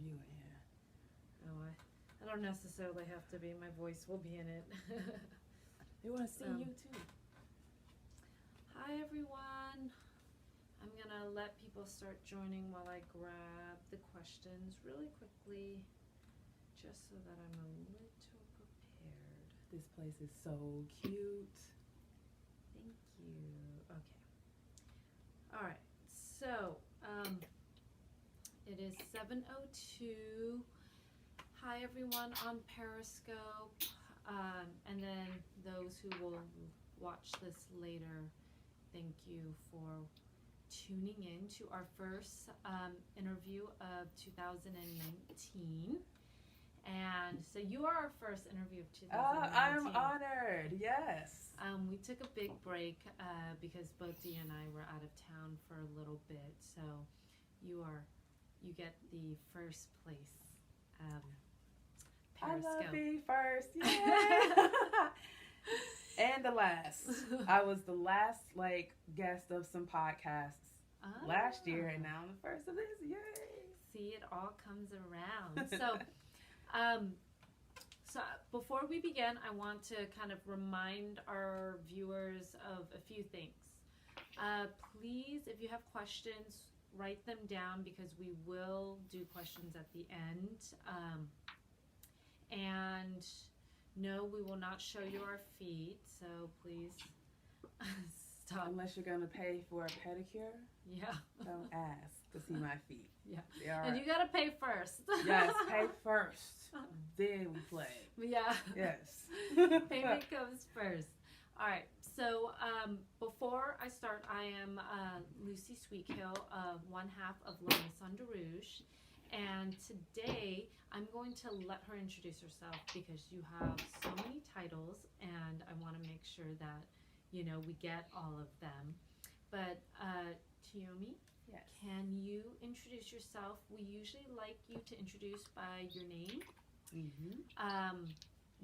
you in here. Oh, I don't necessarily have to be. My voice will be in it. They want to see you too. Hi, everyone. I'm going to let people start joining while I grab the questions really quickly, just so that I'm a little prepared. This place is so cute. Thank you. Okay. All right. So, it is 7:02. Hi, everyone on Periscope. And then those who will watch this later, thank you for tuning in to our first interview of 2019. And so you are our first interview of 2019. I'm honored. Yes. We took a big break because both Dee and I were out of town for a little bit. So you get the first place. Periscope. I love being first. Yay! And the last. I was the last guest of some podcasts last year, and now I'm the first of this. Yay! See, it all comes around. So before we begin, I want to kind of remind our viewers of a few things. Please, if you have questions, write them down because we will do questions at the end. And no, we will not show you our feet, so please stop. Unless you're going to pay for a pedicure, don't ask to see my feet. Yeah. And you got to pay first. Yes, pay first. Then we play. Yeah. Yes. Payment comes first. All right. So before I start, I am Lucy Sweetkill, one half of La Maison de Rouge. And today I'm going to let her introduce herself because you have so many titles and I want to make sure that, we get all of them. But Tyomi, yes. Can you introduce yourself? We usually like you to introduce by your name,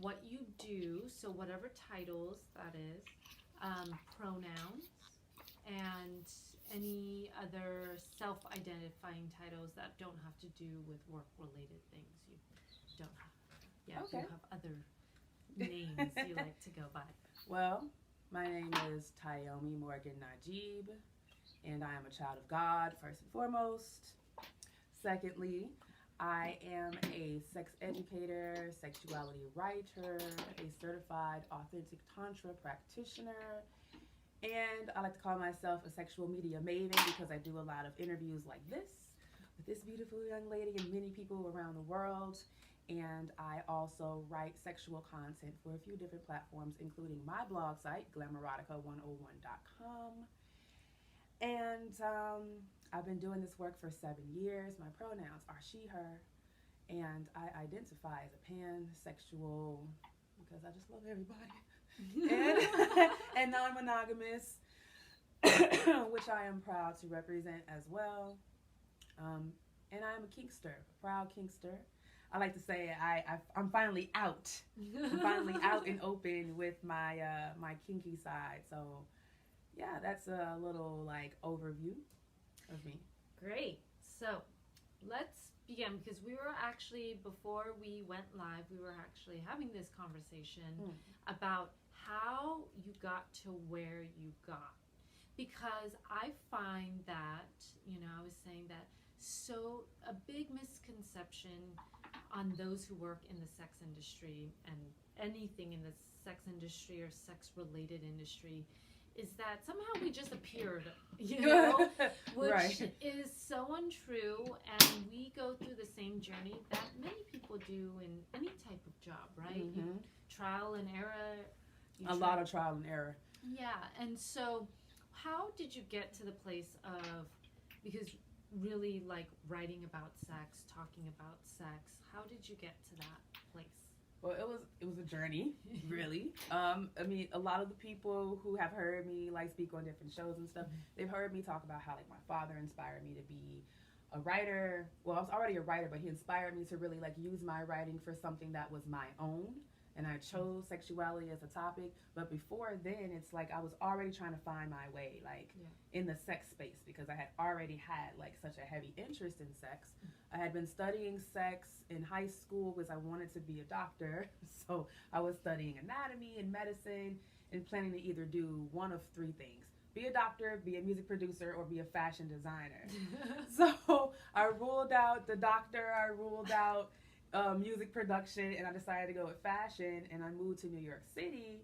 what you do, so whatever titles that is, pronouns, and any other self-identifying titles that don't have to do with work-related things. You don't have. Yeah, okay. You have other names you like to go by. Well, my name is Tyomi Morgan Najib, and I am a child of God, first and foremost. Secondly, I am a sex educator, sexuality writer, a certified authentic Tantra practitioner, and I like to call myself a sexual media maven because I do a lot of interviews like this with this beautiful young lady and many people around the world. And I also write sexual content for a few different platforms, including my blog site, glamorerotica101.com. And I've been doing this work for 7 years. My pronouns are she, her, and I identify as a pansexual because I just love everybody. and non-monogamous, which I am proud to represent as well. And I'm a kinkster, a proud kinkster. I like to say I'm finally out. I'm finally out and open with my my kinky side. So yeah, that's a little overview of me. Great. So let's begin because we were actually, before we went live, we were actually having this conversation about how you got to where you got. Because I find that, I was saying that so a big misconception on those who work in the sex industry and anything in the sex industry or sex related industry is that somehow we just appeared, which right. is so untrue, and we go through the same journey that many people do in any type of job, right? Mm-hmm. Trial and error. A lot of trial and error. Yeah, and so how did you get to the place of, because really writing about sex, talking about sex, how did you get to that place? Well, it was a journey, really. I mean, a lot of the people who have heard me speak on different shows and stuff, they've heard me talk about how my father inspired me to be a writer. Well, I was already a writer, but he inspired me to really use my writing for something that was my own, and I chose sexuality as a topic. But before then, it's like I was already trying to find my way, like in the sex space, because I had already had like such a heavy interest in sex. I had been studying sex in high school because I wanted to be a doctor. So I was studying anatomy and medicine and planning to either do one of three things: be a doctor, be a music producer, or be a fashion designer. So I ruled out the doctor, I ruled out music production, and I decided to go with fashion, and I moved to New York City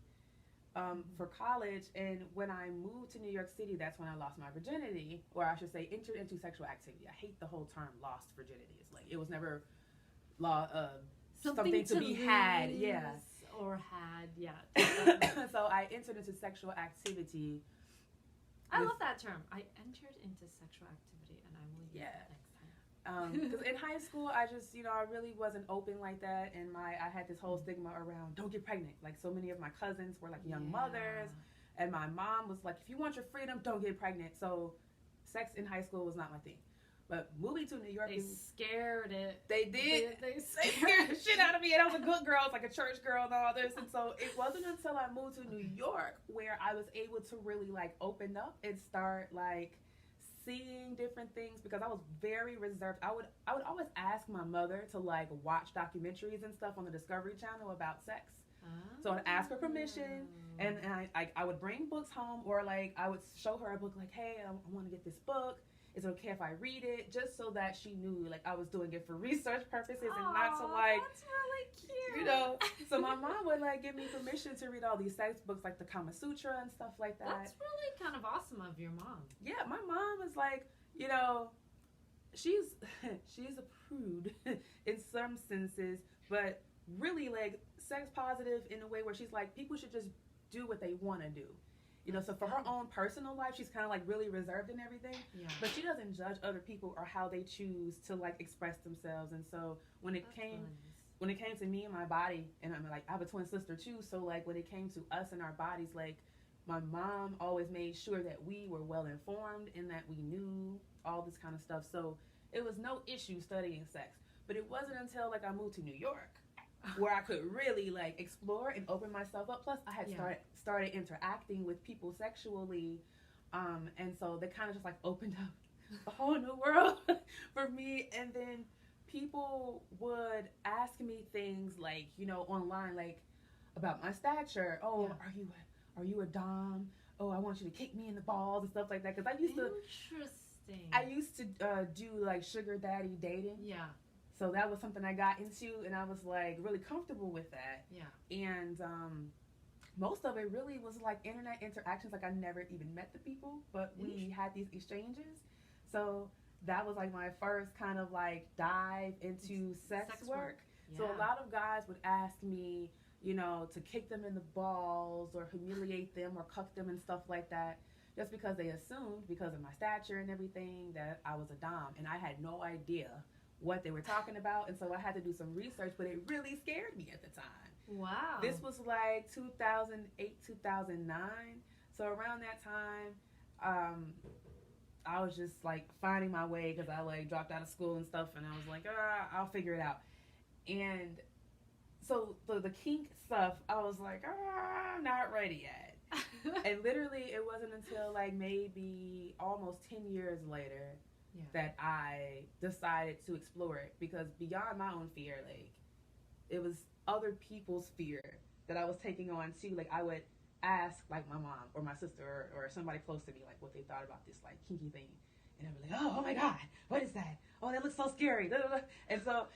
for college. And when I moved to New York City, that's when I lost my virginity, or I should say entered into sexual activity. I hate the whole term lost virginity. It's like it was never something to be had. Yeah. Or had, yeah. So I entered into sexual activity. I love that term. I entered into sexual activity, and I will use that next time. Because in high school, I just, I really wasn't open like that, and I had this whole stigma around don't get pregnant. Like so many of my cousins were like young mothers, and my mom was like, if you want your freedom, don't get pregnant. So sex in high school was not my thing. But moving to New York, they scared it. They did. They scared the shit out of me, and I was a good girl. I was like a church girl and all this. And so it wasn't until I moved to New York where I was able to really like open up and start like seeing different things, because I was very reserved. I would always ask my mother to like watch documentaries and stuff on the Discovery Channel about sex. So I'd ask her permission, and I would bring books home, or like I would show her a book, like, hey, I want to get this book. Is it okay if I read it? Just so that she knew like I was doing it for research purposes and not to like, that's really cute. So my mom would like give me permission to read all these sex books, like the Kama Sutra and stuff like that. That's really kind of awesome of your mom. Yeah, my mom is like, she's a prude in some senses, but really like sex positive in a way where she's like, people should just do what they want to do. So for her own personal life, she's kind of like really reserved and everything. Yeah. But she doesn't judge other people or how they choose to like express themselves. And so when it came to me and my body, and I'm like, I have a twin sister too. So like when it came to us and our bodies, like my mom always made sure that we were well informed and that we knew all this kind of stuff. So it was no issue studying sex. But it wasn't until like I moved to New York where I could really like explore and open myself up. Plus I had started interacting with people sexually, and so they kind of just like opened up a whole new world for me. And then people would ask me things like, online, like about my stature. Are you a dom? Oh, I want you to kick me in the balls and stuff like that, because I used to do like sugar daddy dating. Yeah. So that was something I got into, and I was like really comfortable with that. Yeah. And most of it really was like internet interactions. Like I never even met the people, but we had these exchanges. So that was like my first kind of like dive into sex work. Yeah. So a lot of guys would ask me, to kick them in the balls or humiliate them or cuck them and stuff like that, just because they assumed, because of my stature and everything, that I was a dom, and I had no idea what they were talking about. And so I had to do some research, but it really scared me at the time. Wow. This was like 2008, 2009. So around that time, I was just like finding my way, because I like dropped out of school and stuff, and I was like, I'll figure it out. And so the kink stuff, I was like, I'm not ready yet. And literally it wasn't until like maybe almost 10 years later that I decided to explore it, because beyond my own fear, like it was other people's fear that I was taking on too. Like I would ask like my mom or my sister or somebody close to me like what they thought about this like kinky thing, and I'd be like, oh my god, what is that? Oh, that looks so scary. And so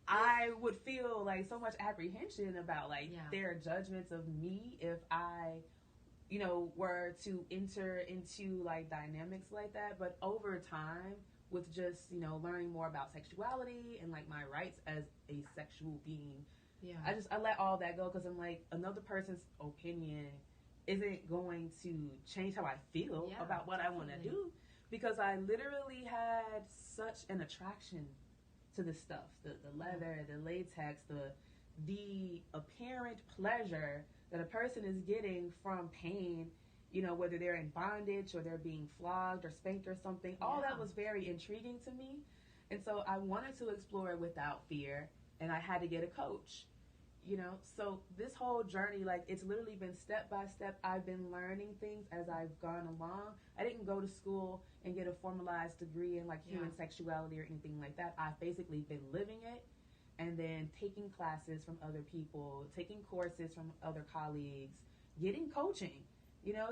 I would feel like so much apprehension about like their judgments of me if I were to enter into like dynamics like that. But over time, with just learning more about sexuality and like my rights as a sexual being, I let all that go, because I'm like, another person's opinion isn't going to change how I feel about what I want to do, because I literally had such an attraction to this stuff, the leather, the latex, the apparent pleasure that a person is getting from pain, whether they're in bondage or they're being flogged or spanked or something. All that was very intriguing to me. And so I wanted to explore it without fear, and I had to get a coach. So this whole journey, like, it's literally been step by step. I've been learning things as I've gone along. I didn't go to school and get a formalized degree in like human sexuality or anything like that. I've basically been living it and then taking classes from other people, taking courses from other colleagues, getting coaching.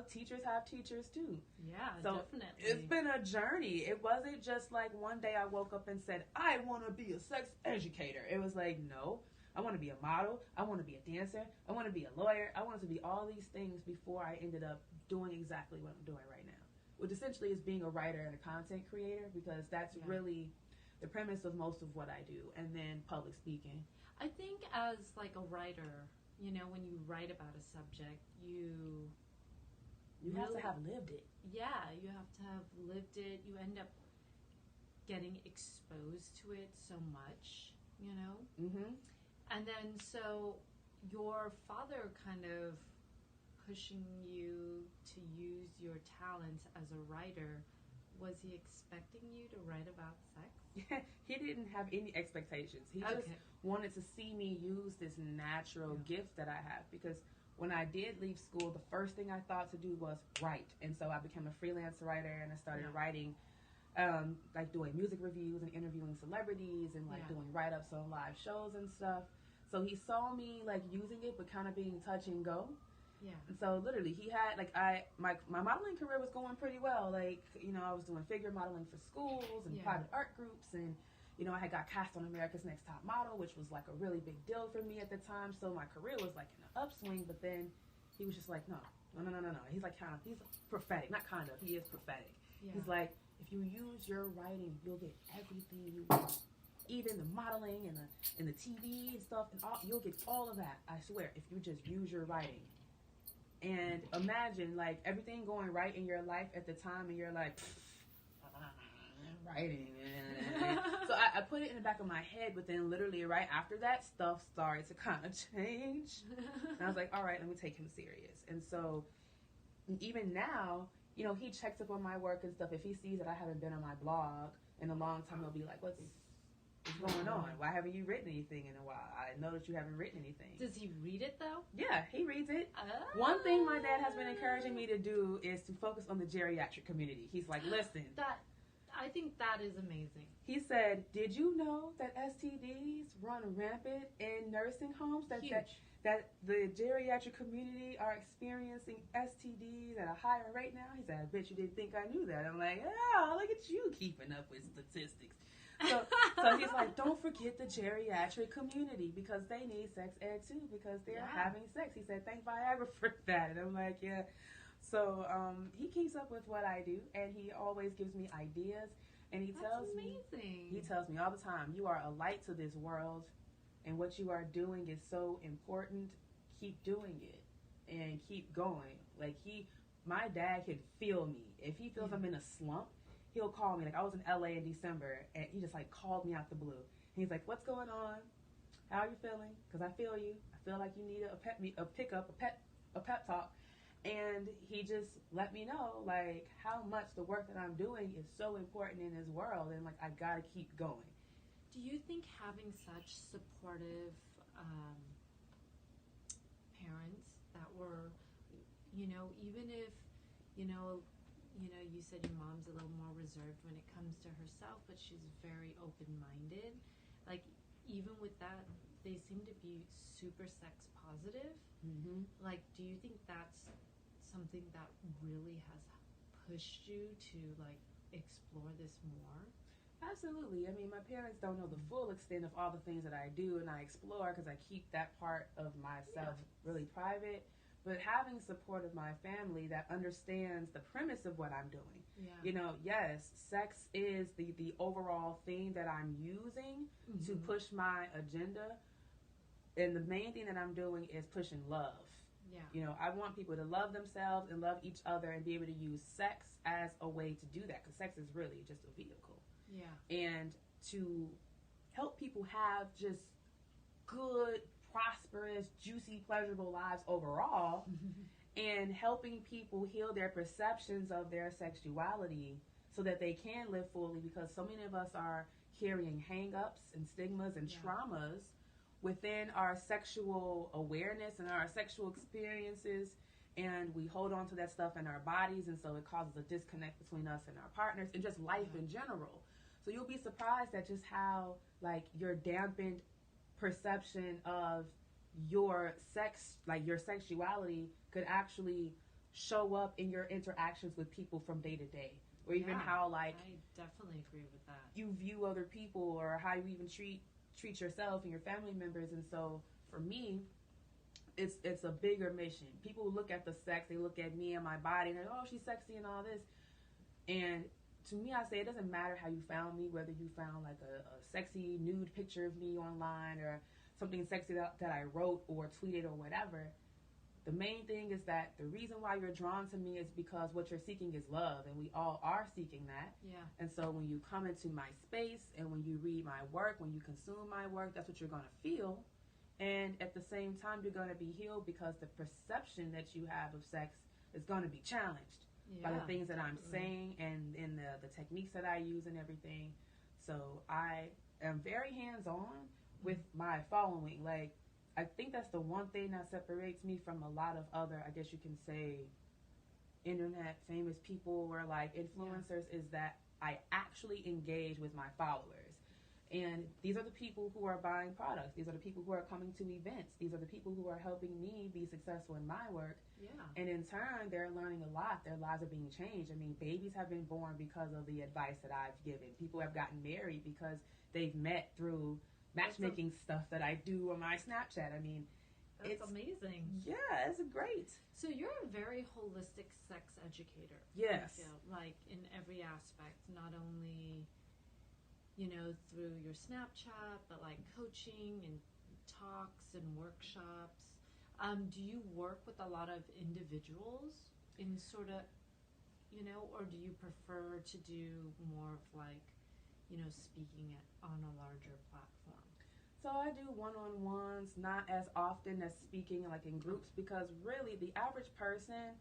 Teachers have teachers too. Yeah, so definitely. It's been a journey. It wasn't just like one day I woke up and said, I want to be a sex educator. It was like, no, I want to be a model. I want to be a dancer. I want to be a lawyer. I wanted to be all these things before I ended up doing exactly what I'm doing right now, which essentially is being a writer and a content creator, because that's really the premise of most of what I do. And then public speaking. I think as like a writer, when you write about a subject, you have to have lived it. Yeah, you have to have lived it. You end up getting exposed to it so much, Mm-hmm. And then so your father kind of pushing you to use your talents as a writer, was he expecting you to write about sex? He didn't have any expectations. He just wanted to see me use this natural gift that I have, because when I did leave school, the first thing I thought to do was write. And so I became a freelance writer, and I started writing, like doing music reviews and interviewing celebrities and like doing write-ups on live shows and stuff. So he saw me like using it, but kind of being touch and go. Yeah. And so literally he had like my modeling career was going pretty well. Like, I was doing figure modeling for schools and private art groups, and I had got cast on America's Next Top Model, which was like a really big deal for me at the time. So my career was like in an upswing, but then he was just like, no. He's like he's prophetic, not kind of, he is prophetic. Yeah. He's like, if you use your writing, you'll get everything you want. Even the modeling and the TV and stuff, and you'll get all of that, I swear, if you just use your writing. And imagine like everything going right in your life at the time, and you're like, writing. So I put it in the back of my head, but then literally right after that, stuff started to kind of change. And I was like, all right, let me take him serious. And so even now, he checks up on my work and stuff. If he sees that I haven't been on my blog in a long time, he'll be like, what's going on? Why haven't you written anything in a while? I noticed you haven't written anything. Does he read it though? Yeah, he reads it. One thing my dad has been encouraging me to do is to focus on the geriatric community. He's like, listen. I think that is amazing. He said, did you know that STDs run rampant in nursing homes? That the geriatric community are experiencing STDs at a higher rate now? He said, I bet you didn't think I knew that. I'm like, oh, look at you keeping up with statistics. So he's like, don't forget the geriatric community, because they need sex ed too, because they're having sex. He said, thank Viagra for that. And I'm like, yeah. So he keeps up with what I do, and he always gives me ideas. And he tells me all the time, you are a light to this world, and what you are doing is so important. Keep doing it and keep going. Like my dad can feel me. If he feels I'm in a slump, he'll call me. Like I was in LA in December, and he just like called me out the blue. And he's like, what's going on? How are you feeling? Because I feel you. I feel like you need a pep talk. And he just let me know like how much the work that I'm doing is so important in his world, and like I gotta keep going. Do you think having such supportive parents that were, even if, you said your mom's a little more reserved when it comes to herself, but she's very open-minded. Like, even with that, they seem to be super sex positive. Mm-hmm. Like, do you think that's something that really has pushed you to, like, explore this more? Absolutely. I mean, my parents don't know the full extent of all the things that I do and I explore, because I keep that part of myself really private. But having support of my family that understands the premise of what I'm doing. Yes, sex is the overall thing that I'm using to push my agenda. And the main thing that I'm doing is pushing love. Yeah. I want people to love themselves and love each other and be able to use sex as a way to do that, because sex is really just a vehicle. Yeah. And to help people have just good, prosperous, juicy, pleasurable lives overall, and helping people heal their perceptions of their sexuality so that they can live fully, because so many of us are carrying hang-ups and stigmas and traumas within our sexual awareness and our sexual experiences, and we hold on to that stuff in our bodies, and so it causes a disconnect between us and our partners and just life in general. So you'll be surprised at just how like your dampened perception of your sex, like your sexuality, could actually show up in your interactions with people from day to day, or even how like I definitely agree with that. you view other people, or how you even treat yourself and your family members. And so for me, it's a bigger mission. People look at the sex, they look at me and my body, and they're, oh, she's sexy and all this. And to me, I say it doesn't matter how you found me, whether you found like a sexy nude picture of me online, or something sexy that I wrote or tweeted or whatever. The main thing is that the reason why you're drawn to me is because what you're seeking is love, and we all are seeking that. Yeah. And so when you come into my space and when you read my work, when you consume my work, that's what you're going to feel. And at the same time, you're going to be healed, because the perception that you have of sex is going to be challenged by the things that I'm saying and in the techniques that I use and everything. So I am very hands-on with my following. Like, I think that's the one thing that separates me from a lot of other, I guess you can say, internet famous people or like influencers, is that I actually engage with my followers. And these are the people who are buying products. These are the people who are coming to events. These are the people who are helping me be successful in my work. Yeah. And in turn, they're learning a lot. Their lives are being changed. I mean, babies have been born because of the advice that I've given. People have gotten married because they've met through matchmaking stuff that I do on my Snapchat. I mean, that's amazing. Yeah, it's great. So you're a very holistic sex educator. Yes. I feel like in every aspect, not only, you know, through your Snapchat, but like coaching and talks and workshops. Do you work with a lot of individuals in sort of, you know, or do you prefer to do more of like, you know, speaking on a larger platform? So I do one-on-ones, not as often as speaking like in groups, because really the average person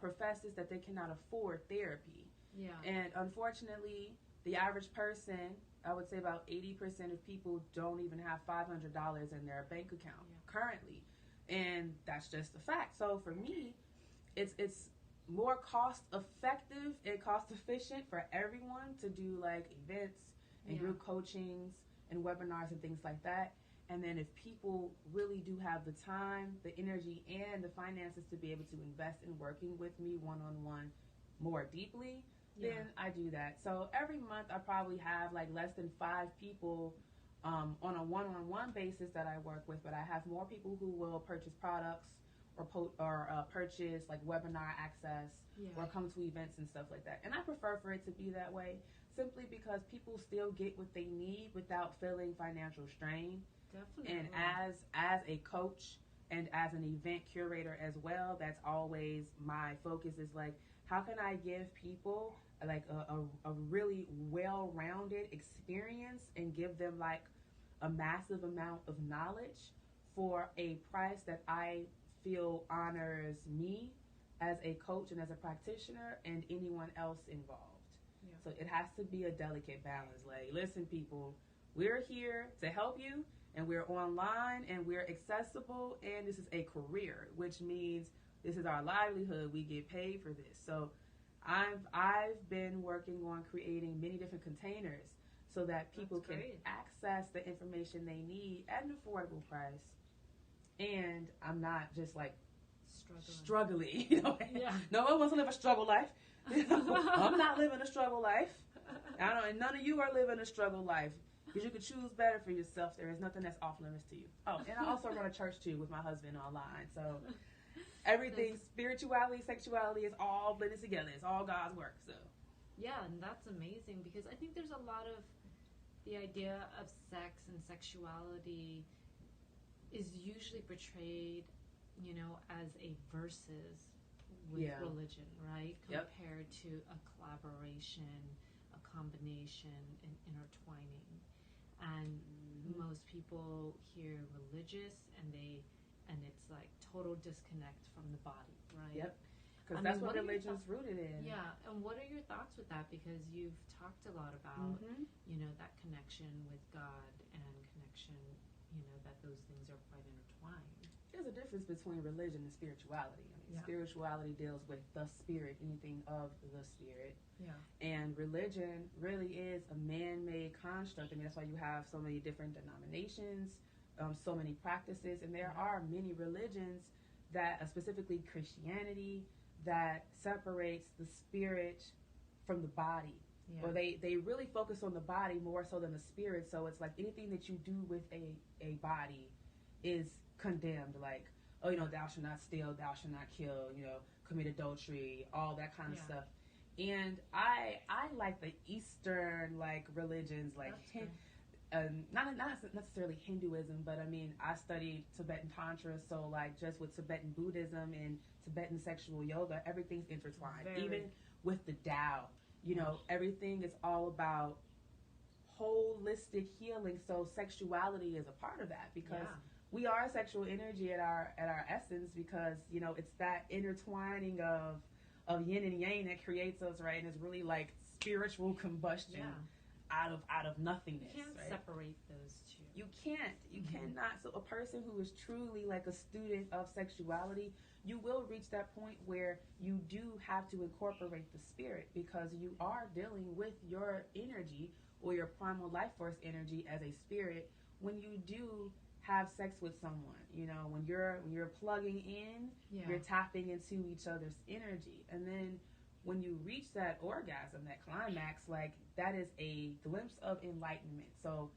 professes that they cannot afford therapy. Yeah. And unfortunately, the average person, I would say about 80% of people don't even have $500 in their bank account currently. And that's just a fact. So for me, it's more cost effective and cost efficient for everyone to do like events and group coachings and webinars and things like that. And then if people really do have the time, the energy, and the finances to be able to invest in working with me one-on-one more deeply, then I do that. So every month I probably have like less than 5 people on a one-on-one basis that I work with, but I have more people who will purchase products or purchase like webinar access or come to events and stuff like that. And I prefer for it to be that way, simply because people still get what they need without feeling financial strain. Definitely. And as a coach and as an event curator as well, that's always my focus, is like, how can I give people like a really well-rounded experience and give them like a massive amount of knowledge for a price that I feel honors me as a coach and as a practitioner and anyone else involved. Yeah. So it has to be a delicate balance. Like, listen, people, we're here to help you, and we're online, and we're accessible, and this is a career, which means this is our livelihood. We get paid for this. So I've been working on creating many different containers so that people can access the information they need at an affordable price. And I'm not just like struggling. You know? No one wants to live a struggle life. I'm not living a struggle life. And none of you are living a struggle life, because you can choose better for yourself. There is nothing that's off limits to you. Oh, and I also run a church too with my husband online. So everything, spirituality, sexuality, is all blended together. It's all God's work. So yeah, and that's amazing, because I think there's a lot of the idea of sex and sexuality is usually portrayed, you know, as a versus with religion, right? Compared to a collaboration, a combination, and intertwining. And most people hear religious, and it's like total disconnect from the body, right? Yep. Because that's what religion's rooted in. Yeah. And what are your thoughts with that? Because you've talked a lot about, you know, that connection with God and connection, that those things are quite intertwined. There's a difference between religion and spirituality. Spirituality deals with the spirit, anything of the spirit. Yeah. And religion really is a man-made construct. That's why you have so many different denominations, so many practices, and there are many religions that, specifically Christianity, that separates the spirit from the body. Or they really focus on the body more so than the spirit. So it's like anything that you do with a body is condemned. Like, oh, thou shalt not steal, thou shalt not kill, commit adultery, all that kind of stuff. And I like the Eastern religions, not necessarily Hinduism, but I studied Tibetan Tantra, so just with Tibetan Buddhism and Tibetan sexual yoga, everything's intertwined. Even with the Tao, everything is all about holistic healing. So sexuality is a part of that, because we are sexual energy at our essence, because it's that intertwining of yin and yang that creates us, right? And it's really like spiritual combustion out of nothingness. You can't separate those two. You can't. You cannot. So a person who is truly like a student of sexuality, you will reach that point where you do have to incorporate the spirit, because you are dealing with your energy or your primal life force energy as a spirit when you do have sex with someone. When you're plugging in, you're tapping into each other's energy. And then when you reach that orgasm, that climax, that is a glimpse of enlightenment. So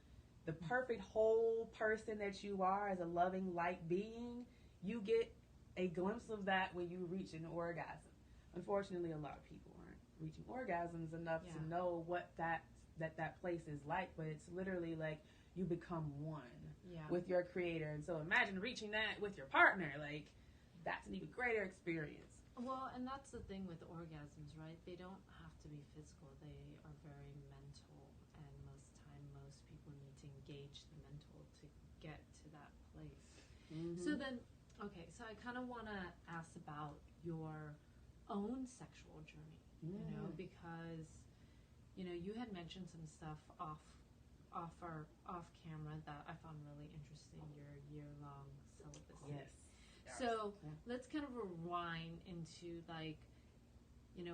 the perfect whole person that you are as a loving light being, you get a glimpse of that when you reach an orgasm. Unfortunately, a lot of people aren't reaching orgasms enough to know what that place is like, but it's literally like you become one with your creator. And so imagine reaching that with your partner. That's an even greater experience. Well, and that's the thing with orgasms, right? They don't have to be physical. They are very mental, and most people need to engage the mental to get to that place. So then, okay, so I kind of want to ask about your own sexual journey, because you had mentioned some stuff off camera that I found really interesting, your year-long celibacy. Yes. So let's kind of rewind into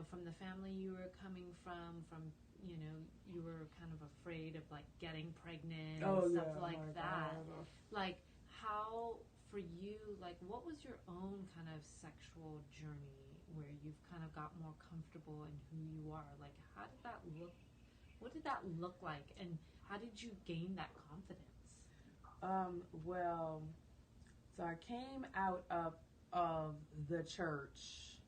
from the family you were coming from you were kind of afraid of getting pregnant and stuff like that. God. How for you, what was your own kind of sexual journey where you've kind of got more comfortable in who you are? How did that look? What did that look like, and how did you gain that confidence? So I came out of the church,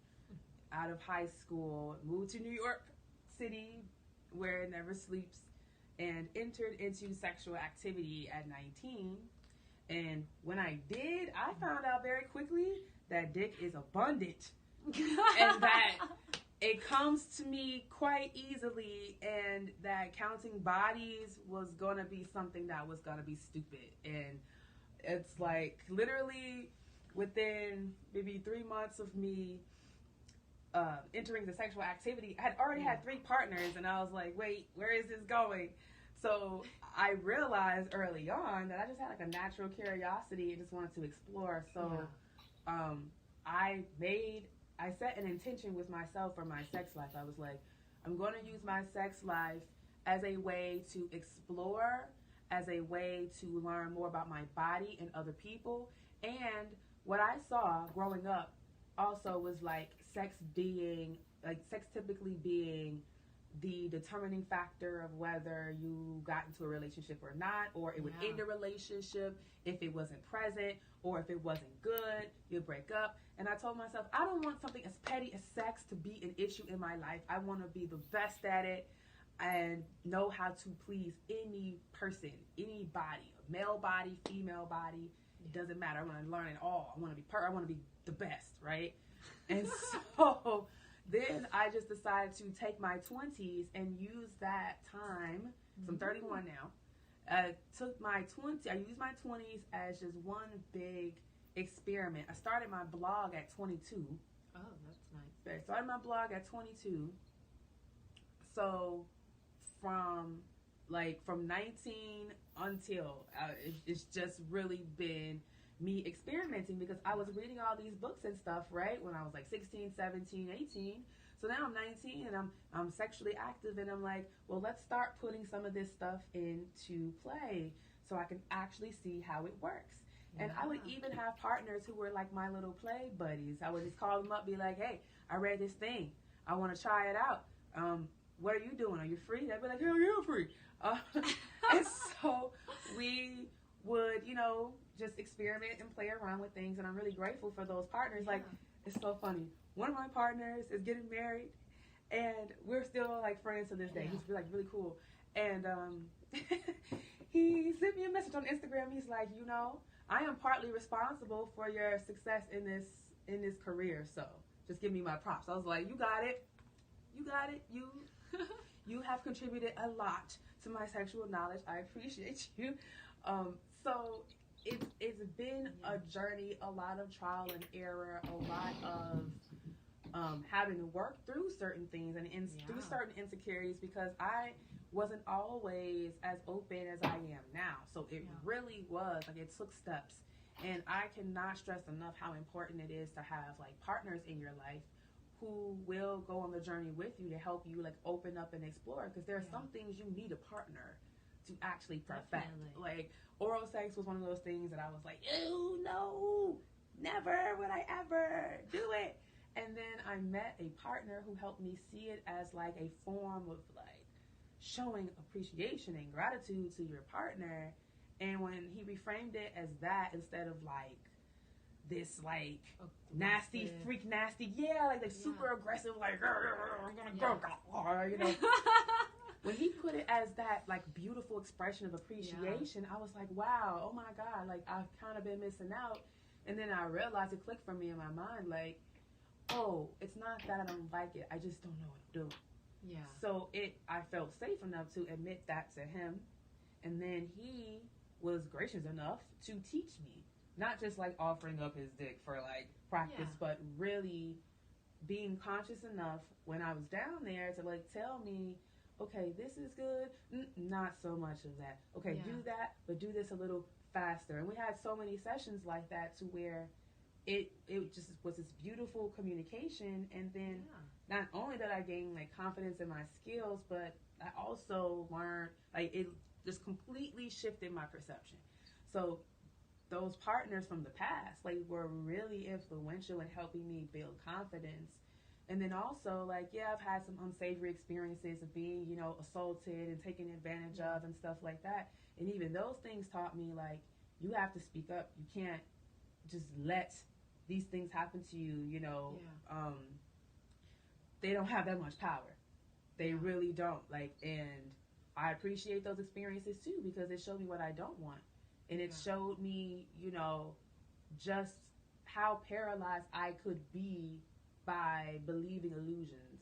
out of high school, moved to New York City, where it never sleeps, and entered into sexual activity at 19. And when I did, I found out very quickly that dick is abundant and that it comes to me quite easily, and that counting bodies was going to be something that was going to be stupid. And it's literally within maybe 3 months of me entering the sexual activity, I had already had 3 partners, and I was like, wait, where is this going? So I realized early on that I just had a natural curiosity and just wanted to explore. So I set an intention with myself for my sex life. I was like, I'm going to use my sex life as a way to explore, as a way to learn more about my body and other people. And what I saw growing up also was sex typically being the determining factor of whether you got into a relationship or not, or it would end a relationship if it wasn't present, or if it wasn't good, you'd break up. And I told myself, I don't want something as petty as sex to be an issue in my life. I want to be the best at it and know how to please any person, any body, male body, female body. It doesn't matter. I want to learn it all. I want to be the best, right? And so then I just decided to take my 20s and use that time. So I'm 31 now. I used my 20s as just one big experiment. I started my blog at 22. Oh, that's nice. I started my blog at 22. So from like from 19 until it's just really been me experimenting because I was reading all these books and stuff, right, when I was like 16, 17, 18. So now I'm 19 and I'm sexually active, and I'm like, well, let's start putting some of this stuff into play so I can actually see how it works. And I would even have partners who were like my little play buddies. I would just call them up, be like, hey, I read this thing. I want to try it out. What are you doing? Are you free? They'd be like, hell yeah, I'm free. And so we would, just experiment and play around with things. And I'm really grateful for those partners. Yeah. Like, it's so funny. One of my partners is getting married, and we're still like friends to this day. He's like really cool. And he sent me a message on Instagram. He's like, I am partly responsible for your success in this career. So just give me my props. I was like, you got it. You have contributed a lot to my sexual knowledge. I appreciate you. So it's been a journey, a lot of trial and error, a lot of having to work through certain things and through certain insecurities, because I wasn't always as open as I am now. So it really was like, it took steps. And I cannot stress enough how important it is to have like partners in your life who will go on the journey with you to help you like open up and explore, because there are some things you need a partner to actually perfect. Definitely. Like oral sex was one of those things that I was like, ew, no, never would I ever do it. And then I met a partner who helped me see it as like a form of like showing appreciation and gratitude to your partner. And when he reframed it as that instead of like this like nasty freak nasty, like super aggressive, like I'm gonna go, when he put it as that like beautiful expression of appreciation, I was like, wow, oh my God, like I've kind of been missing out. And then I realized, it clicked for me in my mind, like, oh, it's not that I don't like it, I just don't know what I'm doing. So I felt safe enough to admit that to him, and then he was gracious enough to teach me, not just like offering up his dick for like practice, but really being conscious enough when I was down there to like tell me, okay, this is good, not so much of that. Okay, do that, but do this a little faster. And we had so many sessions like that to where it just was this beautiful communication. And then not only did I gain like confidence in my skills, but I also learned, like, it just completely shifted my perception. So those partners from the past, like, were really influential in helping me build confidence. And then also, like, I've had some unsavory experiences of being, assaulted and taken advantage of and stuff like that. And even those things taught me, like, you have to speak up. You can't just let these things happen to you, they don't have that much power. They really don't. Like, and I appreciate those experiences too, because it showed me what I don't want. And it showed me, just how paralyzed I could be by believing illusions,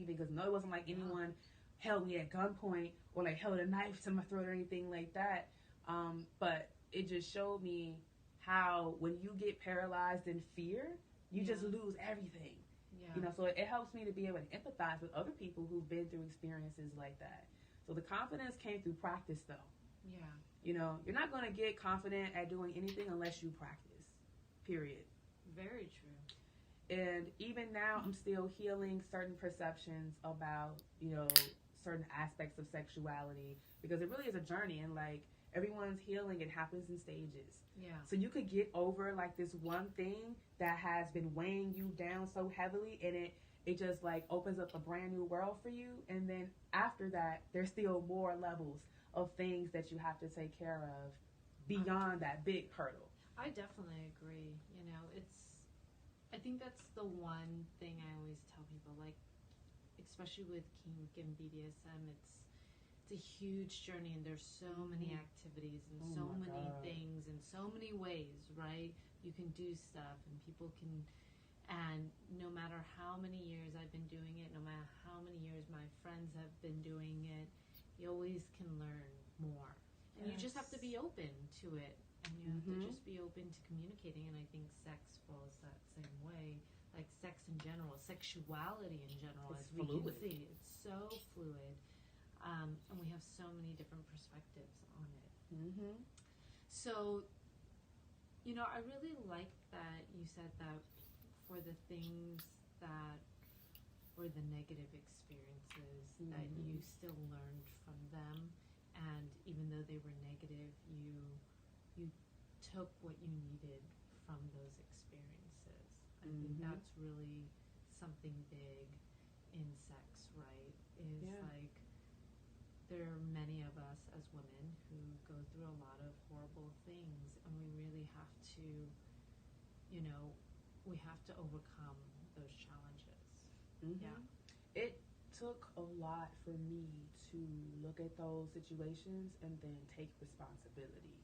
because it wasn't like anyone held me at gunpoint or like held a knife to my throat or anything like that. But it just showed me how when you get paralyzed in fear, you just lose everything. So it helps me to be able to empathize with other people who've been through experiences like that. So the confidence came through practice, though. You're not going to get confident at doing anything unless you practice, period. Very true. And even now, I'm still healing certain perceptions about, certain aspects of sexuality, because it really is a journey, and like everyone's healing, it happens in stages. So you could get over like this one thing that has been weighing you down so heavily, and it just like opens up a brand new world for you. And then after that, there's still more levels of things that you have to take care of beyond that big hurdle. I definitely agree. I think that's the one thing I always tell people, like, especially with Kink and BDSM, it's a huge journey, and there's so many activities and so many things and so many ways, right? You can do stuff, and people can, and no matter how many years I've been doing it, no matter how many years my friends have been doing it, you always can learn more. And you just have to be open to it, and you have to just be open to communicating. And I think sex falls that same way. Like sex in general, sexuality in general, as we can see, it's so fluid. And we have so many different perspectives on it. Mm-hmm. So, you know, I really like that you said that for the things that were the negative experiences, that you still learned from them, and even though they were negative, you took what you needed from those experiences. I think that's really something big in sex, right? Is like, there are many of us as women who go through a lot of horrible things, and we really have to, you know, we have to overcome those challenges. Yeah. It took a lot for me to look at those situations and then take responsibility.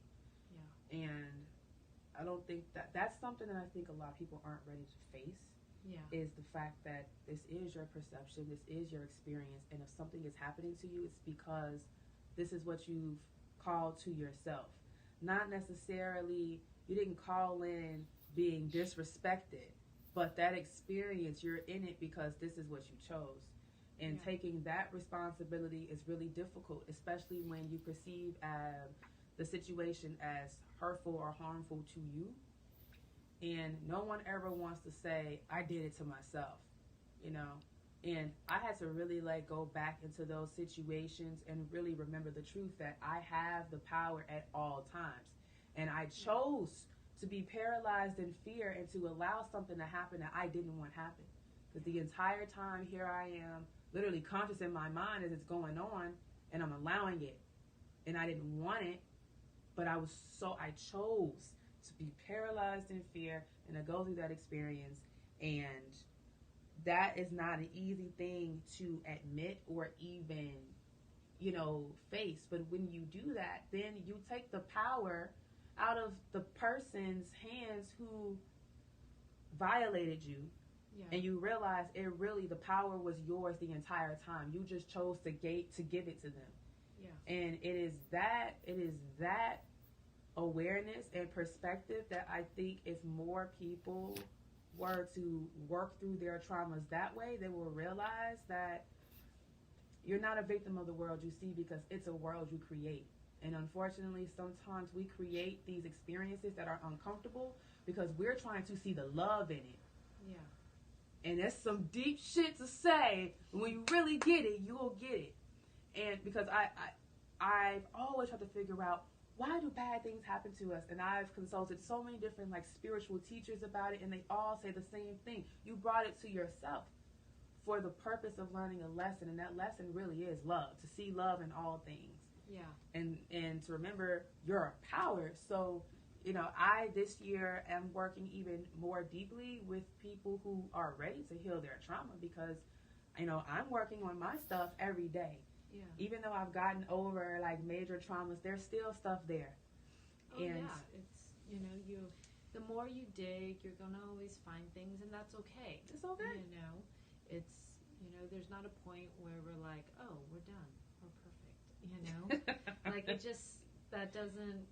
Yeah. And I don't think that's something that I think a lot of people aren't ready to face. Yeah. Is the fact that this is your perception, this is your experience, and if something is happening to you, it's because this is what you've called to yourself. Not necessarily, you didn't call in being disrespected, but that experience, you're in it because this is what you chose. And taking that responsibility is really difficult, especially when you perceive the situation as hurtful or harmful to you. And no one ever wants to say, I did it to myself, you know. And I had to really go back into those situations and really remember the truth that I have the power at all times. And I chose to be paralyzed in fear and to allow something to happen that I didn't want happen. Because the entire time here I am, literally conscious in my mind as it's going on, and I'm allowing it. And I didn't want it, but I chose to be paralyzed in fear and to go through that experience. And that is not an easy thing to admit or even, face. But when you do that, then you take the power out of the person's hands who violated you. And you realize the power was yours the entire time. You just chose to give it to them. Yeah. And it is that awareness and perspective that I think if more people were to work through their traumas that way, they will realize that you're not a victim of the world you see, because it's a world you create. And unfortunately, sometimes we create these experiences that are uncomfortable because we're trying to see the love in it. Yeah. And that's some deep shit to say. When you really get it, you'll get it. And because I've always tried to figure out, why do bad things happen to us? And I've consulted so many different spiritual teachers about it, and they all say the same thing. You brought it to yourself for the purpose of learning a lesson, and that lesson really is love, to see love in all things. Yeah. And to remember your power. So, I this year am working even more deeply with people who are ready to heal their trauma, because, I'm working on my stuff every day. Yeah. Even though I've gotten over major traumas, there's still stuff there. Oh, and yeah. It's, the more you dig, you're going to always find things, and that's okay. It's okay. It's, there's not a point where we're like, oh, we're done. We're perfect. It just, that doesn't,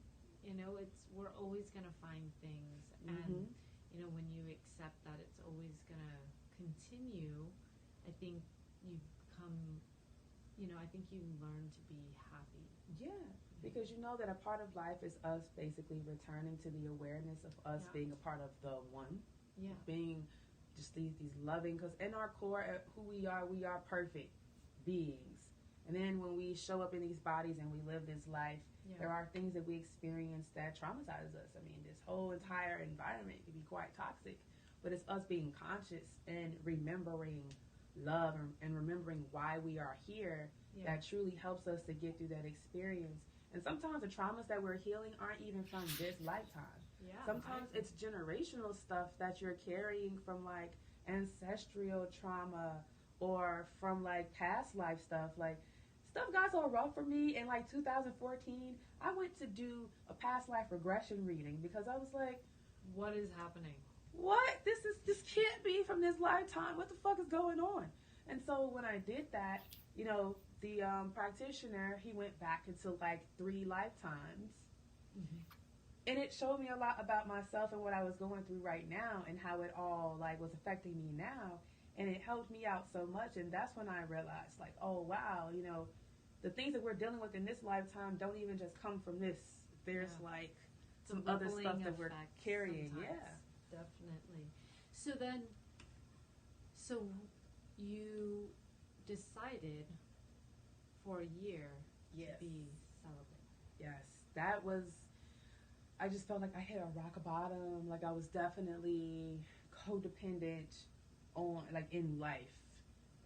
we're always going to find things. And, when you accept that it's always going to continue, I think you become, I think you learn to be happy. Yeah, because that a part of life is us basically returning to the awareness of us being a part of the one. Yeah. Being just these loving, because in our core, who we are perfect beings. And then when we show up in these bodies and we live this life, there are things that we experience that traumatizes us. I mean, this whole entire environment can be quite toxic, but it's us being conscious and remembering love and remembering why we are here that truly helps us to get through that experience. And sometimes the traumas that we're healing aren't even from this lifetime. Yeah, sometimes it's generational stuff that you're carrying from ancestral trauma or from past life stuff. Stuff got so rough for me in 2014. I went to do a past life regression reading because I was like, what is happening? What? This can't be from this lifetime. What the fuck is going on? And so when I did that, the practitioner, he went back into 3 lifetimes. And it showed me a lot about myself and what I was going through right now and how it all was affecting me now. And it helped me out so much. And that's when I realized oh wow, the things that we're dealing with in this lifetime don't even just come from this. There's like some The other stuff that we're effects carrying. sometimes. Yeah. Definitely. So then, so you decided for a year Yes. to be celibate. Yes. That was, I just felt like I hit a rock bottom. Like I was definitely codependent on, like, in life.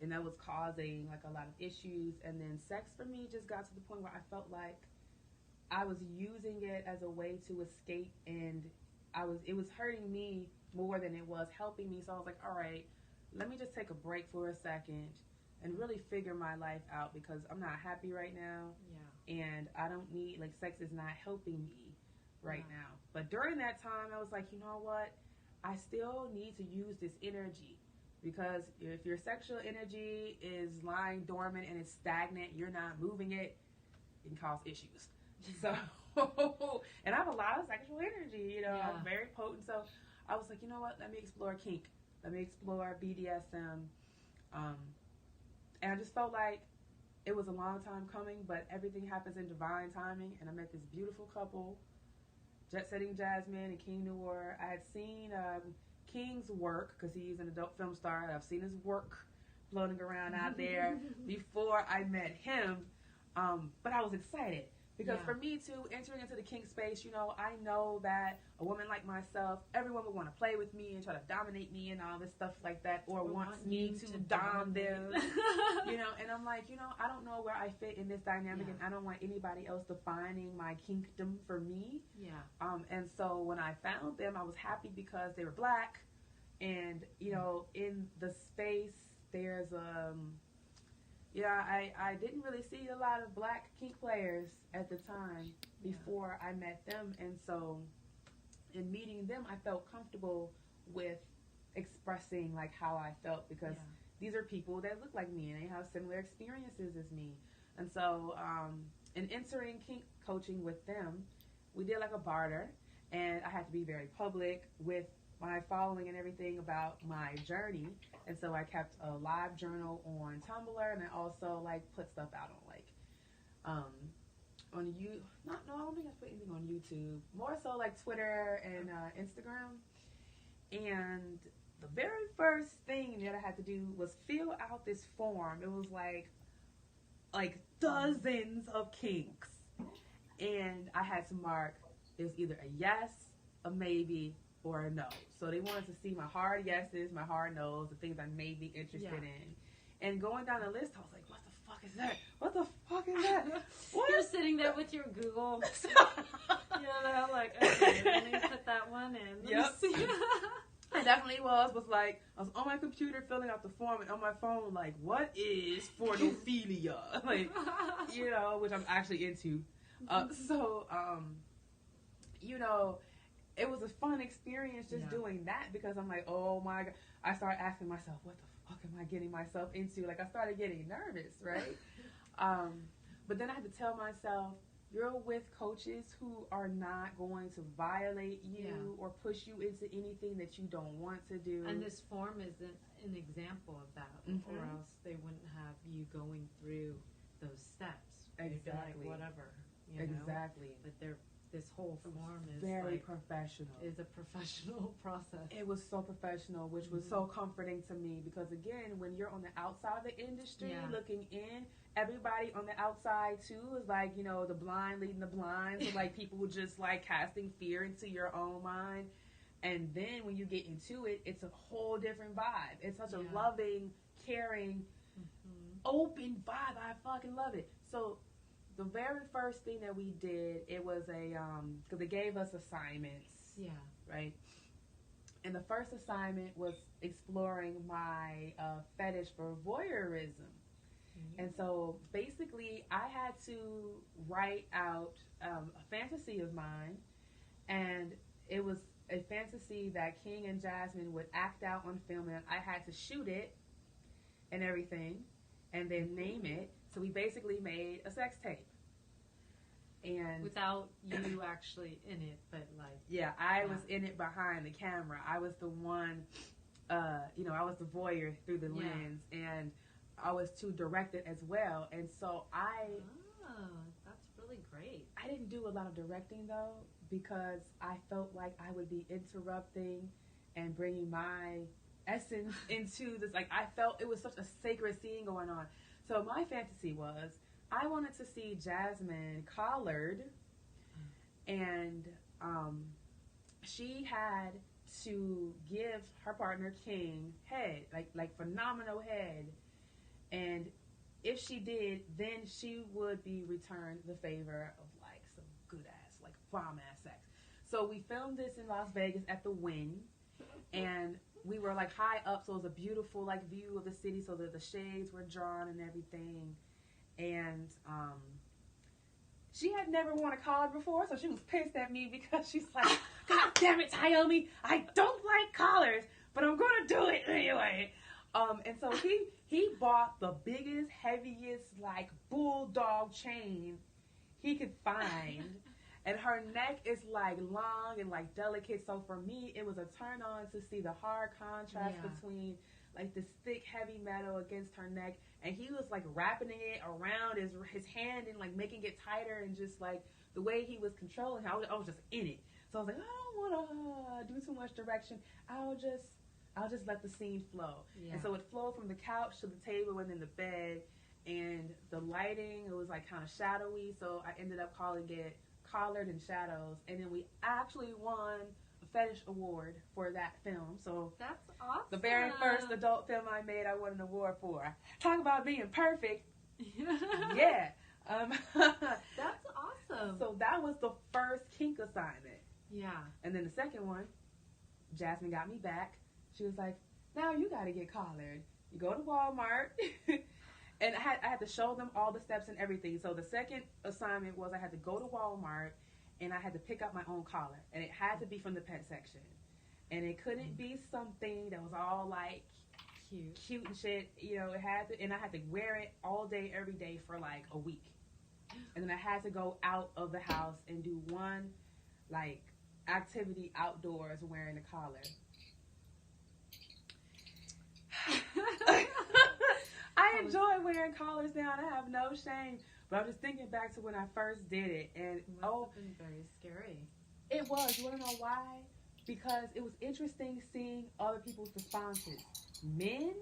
And that was causing like a lot of issues. And then sex for me just got to the point where I felt like I was using it as a way to escape, and it was hurting me more than it was helping me. So I was like, all right, let me just take a break for a second and really figure my life out, because I'm not happy right now. Yeah. And I don't need, like, sex is not helping me right now. But during that time, I was like, you know what? I still need to use this energy, because if your sexual energy is lying dormant and it's stagnant, you're not moving it, it can cause issues. So, and I have a lot of sexual energy, you know, I'm very potent. So I was like, you know what? Let me explore kink. Let me explore BDSM. And I just felt like it was a long time coming, but everything happens in divine timing. And I met this beautiful couple, Jet Setting Jasmine and King Noir. I had seen King's work, because he's an adult film star. I've seen his work floating around out there before I met him. But I was excited. Because for me, too, entering into the kink space, you know, I know that a woman like myself, everyone would want to play with me and try to dominate me and all this stuff like that, or wants me to dom them, you know, and I'm like, you know, I don't know where I fit in this dynamic, and I don't want anybody else defining my kinkdom for me. And so when I found them, I was happy because they were black, and, you know, in the space, there's I didn't really see a lot of black kink players at the time before I met them. And so in meeting them, I felt comfortable with expressing like how I felt, because these are people that look like me and they have similar experiences as me. And so in entering kink coaching with them, we did like a barter, and I had to be very public with my following and everything about my journey. And so I kept a live journal on Tumblr, and I also like put stuff out on like on I don't think I put anything on YouTube, more so like Twitter and Instagram. And the very first thing that I had to do was fill out this form. It was like dozens of kinks, and I had to mark it was either a yes, a maybe, or a no. So they wanted to see my hard yeses, my hard no's, the things I may be interested in. And going down the list, I was like, what the fuck is that? What the fuck is that? What? You're sitting there with your Google, you know, like, okay, let me put that one in. Yep. I definitely was like, I was on my computer filling out the form, and on my phone, like, what is pornophilia? Like, you know, which I'm actually into. You know, it was a fun experience just doing that, because I'm like, oh my God. I started asking myself, what the fuck am I getting myself into? Like, I started getting nervous, right? But then I had to tell myself, you're with coaches who are not going to violate you or push you into anything that you don't want to do. And this form isn't an example of that, or else they wouldn't have you going through those steps. Exactly. Like, whatever. You know? Exactly. But this whole form is very like, professional. Is a professional process. It was so professional, which was so comforting to me, because again, when you're on the outside of the industry looking in, everybody on the outside too is like, you know, the blind leading the blind. So like people were just like casting fear into your own mind. And then when you get into it, it's a whole different vibe. It's such a loving, caring, open vibe. I fucking love it. So the very first thing that we did, it was because they gave us assignments. Right? And the first assignment was exploring my fetish for voyeurism. And so basically I had to write out a fantasy of mine, and it was a fantasy that King and Jasmine would act out on film, and I had to shoot it and everything and then name it. So we basically made a sex tape. And without you actually in it, but like... I was in it behind the camera. I was the one, I was the voyeur through the lens. And I was to direct it as well. And so that's really great. I didn't do a lot of directing though, because I felt like I would be interrupting and bringing my essence into this. Like, I felt it was such a sacred scene going on. So my fantasy was I wanted to see Jasmine collared, and she had to give her partner King head, like phenomenal head, and if she did, then she would be returned the favor of like some good ass, like bomb ass sex. So we filmed this in Las Vegas at the Wynn, and we were like high up, so it was a beautiful like view of the city, so that the shades were drawn and everything. And she had never worn a collar before, so she was pissed at me because she's like, God damn it, Tyomi, I don't like collars, but I'm gonna do it anyway. And so he bought the biggest, heaviest, like bulldog chain he could find. And her neck is like long and like delicate. So for me, it was a turn on to see the hard contrast between like this thick, heavy metal against her neck. And he was like wrapping it around his hand and like making it tighter, and just like the way he was controlling her, I was just in it. So I was like, I don't want to do too much direction. I'll just let the scene flow. Yeah. And so it flowed from the couch to the table and then the bed. And the lighting, it was like kind of shadowy. So I ended up calling it Collared in Shadows. And then we actually won a fetish award for that film. So that's awesome. The very first adult film I made, I won an award for. Talk about being perfect. Yeah. That's awesome. So that was the first kink assignment. Yeah. And then the second one, Jasmine got me back. She was like, now you got to get collared. You go to Walmart. And I had to show them all the steps and everything. So the second assignment was I had to go to Walmart and I had to pick up my own collar. And it had to be from the pet section. And it couldn't be something that was all like cute and shit. You know, it had to, and I had to wear it all day, every day for like a week. And then I had to go out of the house and do one like activity outdoors wearing a collar. I enjoy wearing collars now, and I have no shame. But I'm just thinking back to when I first did it, and it must have been very scary. It was. You want to know why? Because it was interesting seeing other people's responses. Men,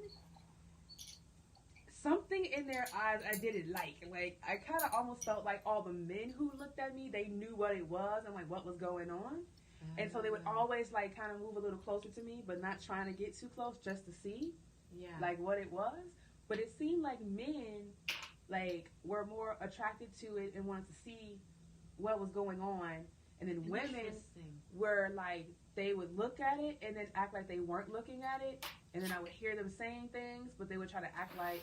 something in their eyes I didn't like. Like, I kind of almost felt like all the men who looked at me, they knew what it was and like what was going on. And so they would always like kind of move a little closer to me, but not trying to get too close, just to see like what it was. But it seemed like men like were more attracted to it and wanted to see what was going on. And then women were like, they would look at it and then act like they weren't looking at it. And then I would hear them saying things, but they would try to act like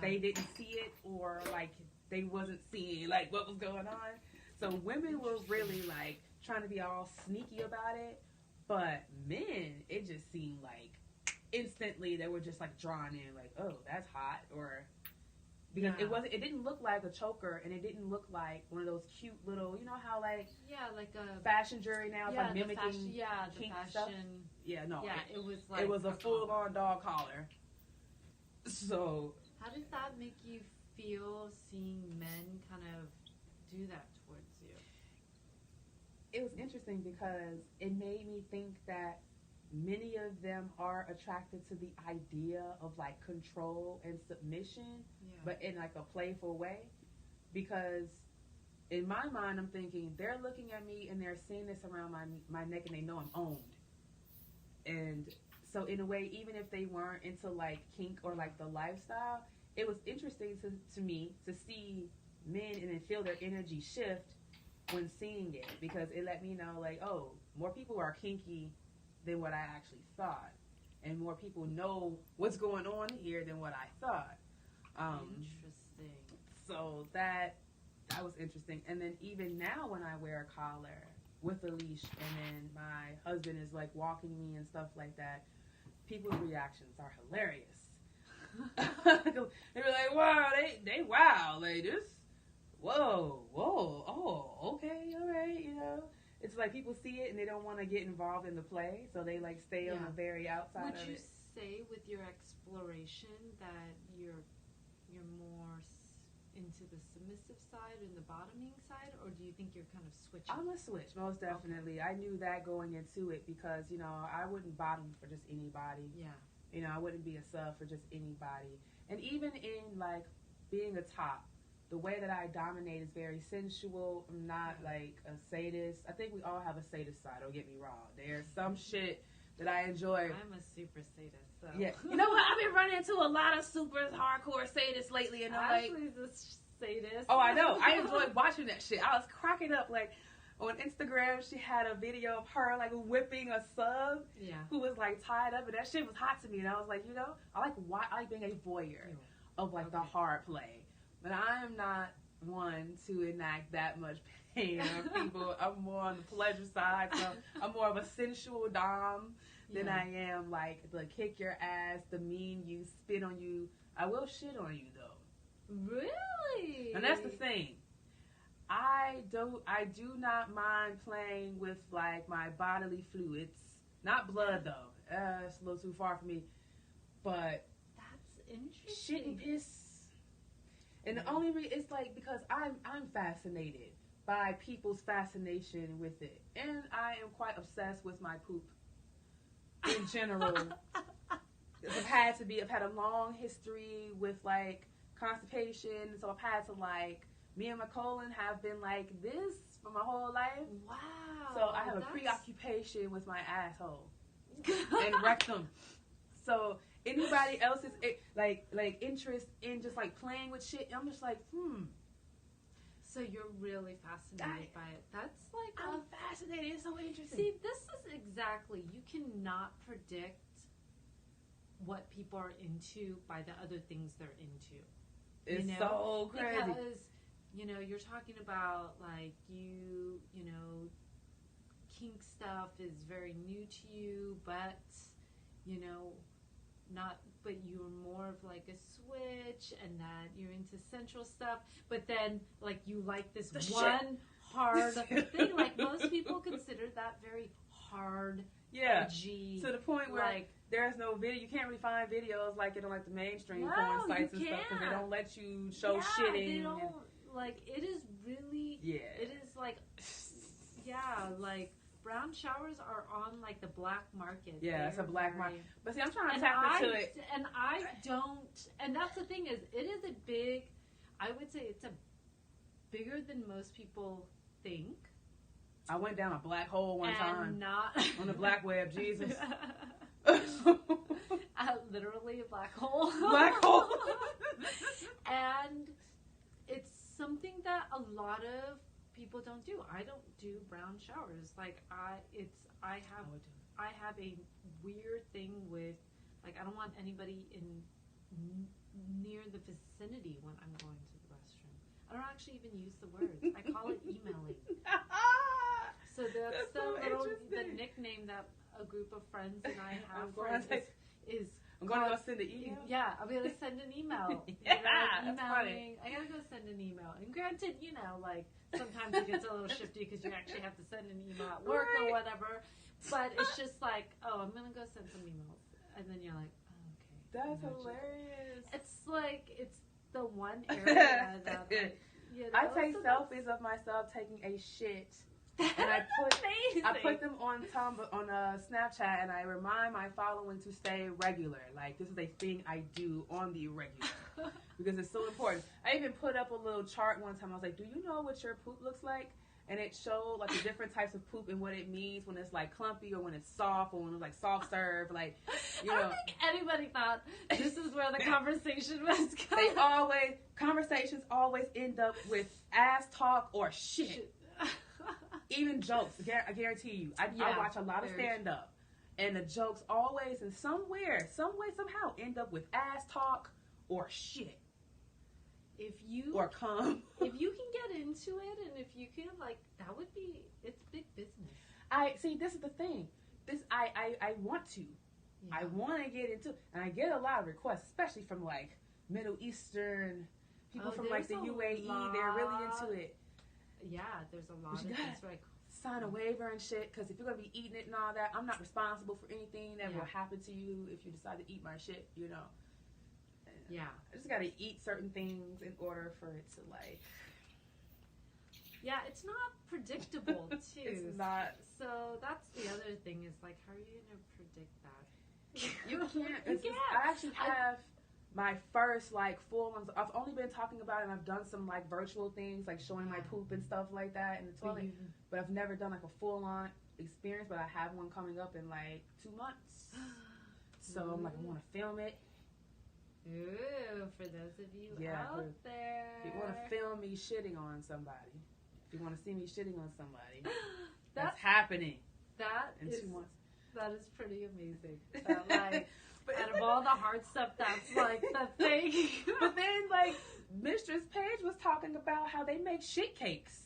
they didn't see it, or like they wasn't seeing like what was going on. So women were really like trying to be all sneaky about it. But men, it just seemed like instantly they were just like drawn in, like, oh, that's hot, or because it didn't look like a choker, and it didn't look like one of those cute little, you know how like like a fashion jewelry now is like mimicking the kink fashion stuff. Yeah, no, it was like it was a full on dog collar. So how did that make you feel, seeing men kind of do that towards you? It was interesting because it made me think that many of them are attracted to the idea of like control and submission, but in like a playful way. Because in my mind, I'm thinking they're looking at me and they're seeing this around my neck, and they know I'm owned. And so in a way, even if they weren't into like kink or like the lifestyle, it was interesting to me to see men and then feel their energy shift when seeing it, because it let me know like, oh, more people are kinky than what I actually thought, and more people know what's going on here than what I thought. Interesting. So that was interesting. And then even now when I wear a collar with a leash, and then my husband is like walking me and stuff like that, people's reactions are hilarious. They were like, wow, they wow, like this, whoa, oh, okay, all right, you know. It's like people see it and they don't want to get involved in the play, so they like stay on the very outside of it. say with your exploration that you're more into the submissive side and the bottoming side, or do you think you're kind of switching? I'm a switch, most definitely. Okay. I knew that going into it because, you know, I wouldn't bottom for just anybody. Yeah. You know, I wouldn't be a sub for just anybody. And even in, like, being a top, the way that I dominate is very sensual. I'm not, like, a sadist. I think we all have a sadist side, don't get me wrong. There's some shit that I enjoy. I'm a super sadist, so. Yeah. You know what? I've been running into a lot of super hardcore sadists lately, and I'm like... Ashley's a sadist. Oh, I know. I enjoyed watching that shit. I was cracking up, like, on Instagram, she had a video of her, like, whipping a sub who was, like, tied up, and that shit was hot to me, and I was like, you know, I like being a voyeur of, like, the hard play. But I am not one to enact that much pain on people. I'm more on the pleasure side, so I'm more of a sensual dom than I am, like, the kick your ass, the mean you, spit on you. I will shit on you, though. Really? And that's the thing. I do not mind playing with, like, my bodily fluids. Not blood, though. It's a little too far for me. But that's interesting. Shit and piss. And the only reason, it's like, because I'm fascinated by people's fascination with it. And I am quite obsessed with my poop in general. I've had a long history with, like, constipation. So I've had to, like, me and my colon have been like this for my whole life. Wow. So I have a preoccupation with my asshole and rectum. So anybody else's like interest in just like playing with shit, I'm just like, So you're really fascinated by it. That's like I'm fascinated. It's so interesting. See, this is exactly, you cannot predict what people are into by the other things they're into. It's so crazy. Because, you know, you're talking about like you know, kink stuff is very new to you, but you know, but you're more of like a switch, and that you're into sensual stuff, but then like you like this hard thing. Like most people consider that very hard, edgy, to the point where like there's no video. You can't really find videos like it on like the mainstream porn sites and stuff because they don't let you show shitting. They don't, like it is really it is like like brown showers are on like the black market. Yeah, it's a black market. But see, I'm trying to tap into it. And I don't. And that's the thing is, it is a big. I would say it's a bigger than most people think. I went down a black hole one time. Not on the black web. Jesus. Literally a black hole. Black hole. And it's something that a lot of people don't do. I don't do brown showers. Like I have a weird thing with, like, I don't want anybody near the vicinity when I'm going to the restroom. I don't actually even use the words. I call it emailing. So that's the nickname that a group of friends and I have is I'm going to go send an email? Yeah, I'm going to send an email. That's funny. I got to go send an email. And granted, you know, like, sometimes it gets a little shifty because you actually have to send an email at work or whatever. But it's just like, oh, I'm going to go send some emails. And then you're like, oh, okay. That's hilarious. It's like, it's the one area that, like, you know, I take selfies of myself taking a shit. And I put them on Snapchat, and I remind my following to stay regular. Like, this is a thing I do on the regular because it's so important. I even put up a little chart one time. I was like, do you know what your poop looks like? And it showed like the different types of poop and what it means when it's like clumpy or when it's soft or when it's like soft serve. Like, you know. I don't think anybody thought this is where the conversation was going. Conversations always end up with ass talk or shit. Even jokes, I guarantee you. I watch a lot of stand-up, and the jokes always, in some way, somehow, end up with ass talk or shit. Or cum. If you can get into it, and if you can, like, that would be, it's big business. This is the thing. I want to. Yeah. I want to get into, and I get a lot of requests, especially from, like, Middle Eastern people from, like, the UAE. They're really into it. Yeah, there's a lot of things like sign a waiver and shit, because if you're going to be eating it and all that, I'm not responsible for anything that will happen to you if you decide to eat my shit, you know. And I just got to eat certain things in order for it to, like... Yeah, it's not predictable, too. It's not. So that's the other thing is, like, how are you going to predict that? You can't. I actually have my first, like, full-on... I've only been talking about it, and I've done some, like, virtual things, like showing my poop and stuff like that in the toilet. But I've never done, like, a full-on experience, but I have one coming up in, like, 2 months. So I'm like, I want to film it. Ooh, for those of you out there. If you want to film me shitting on somebody, if you want to see me shitting on somebody, that's happening. In 2 months. That is pretty amazing. Like, out of all the hard stuff, that's like the thing. But then, like, Mistress Paige was talking about how they make shit cakes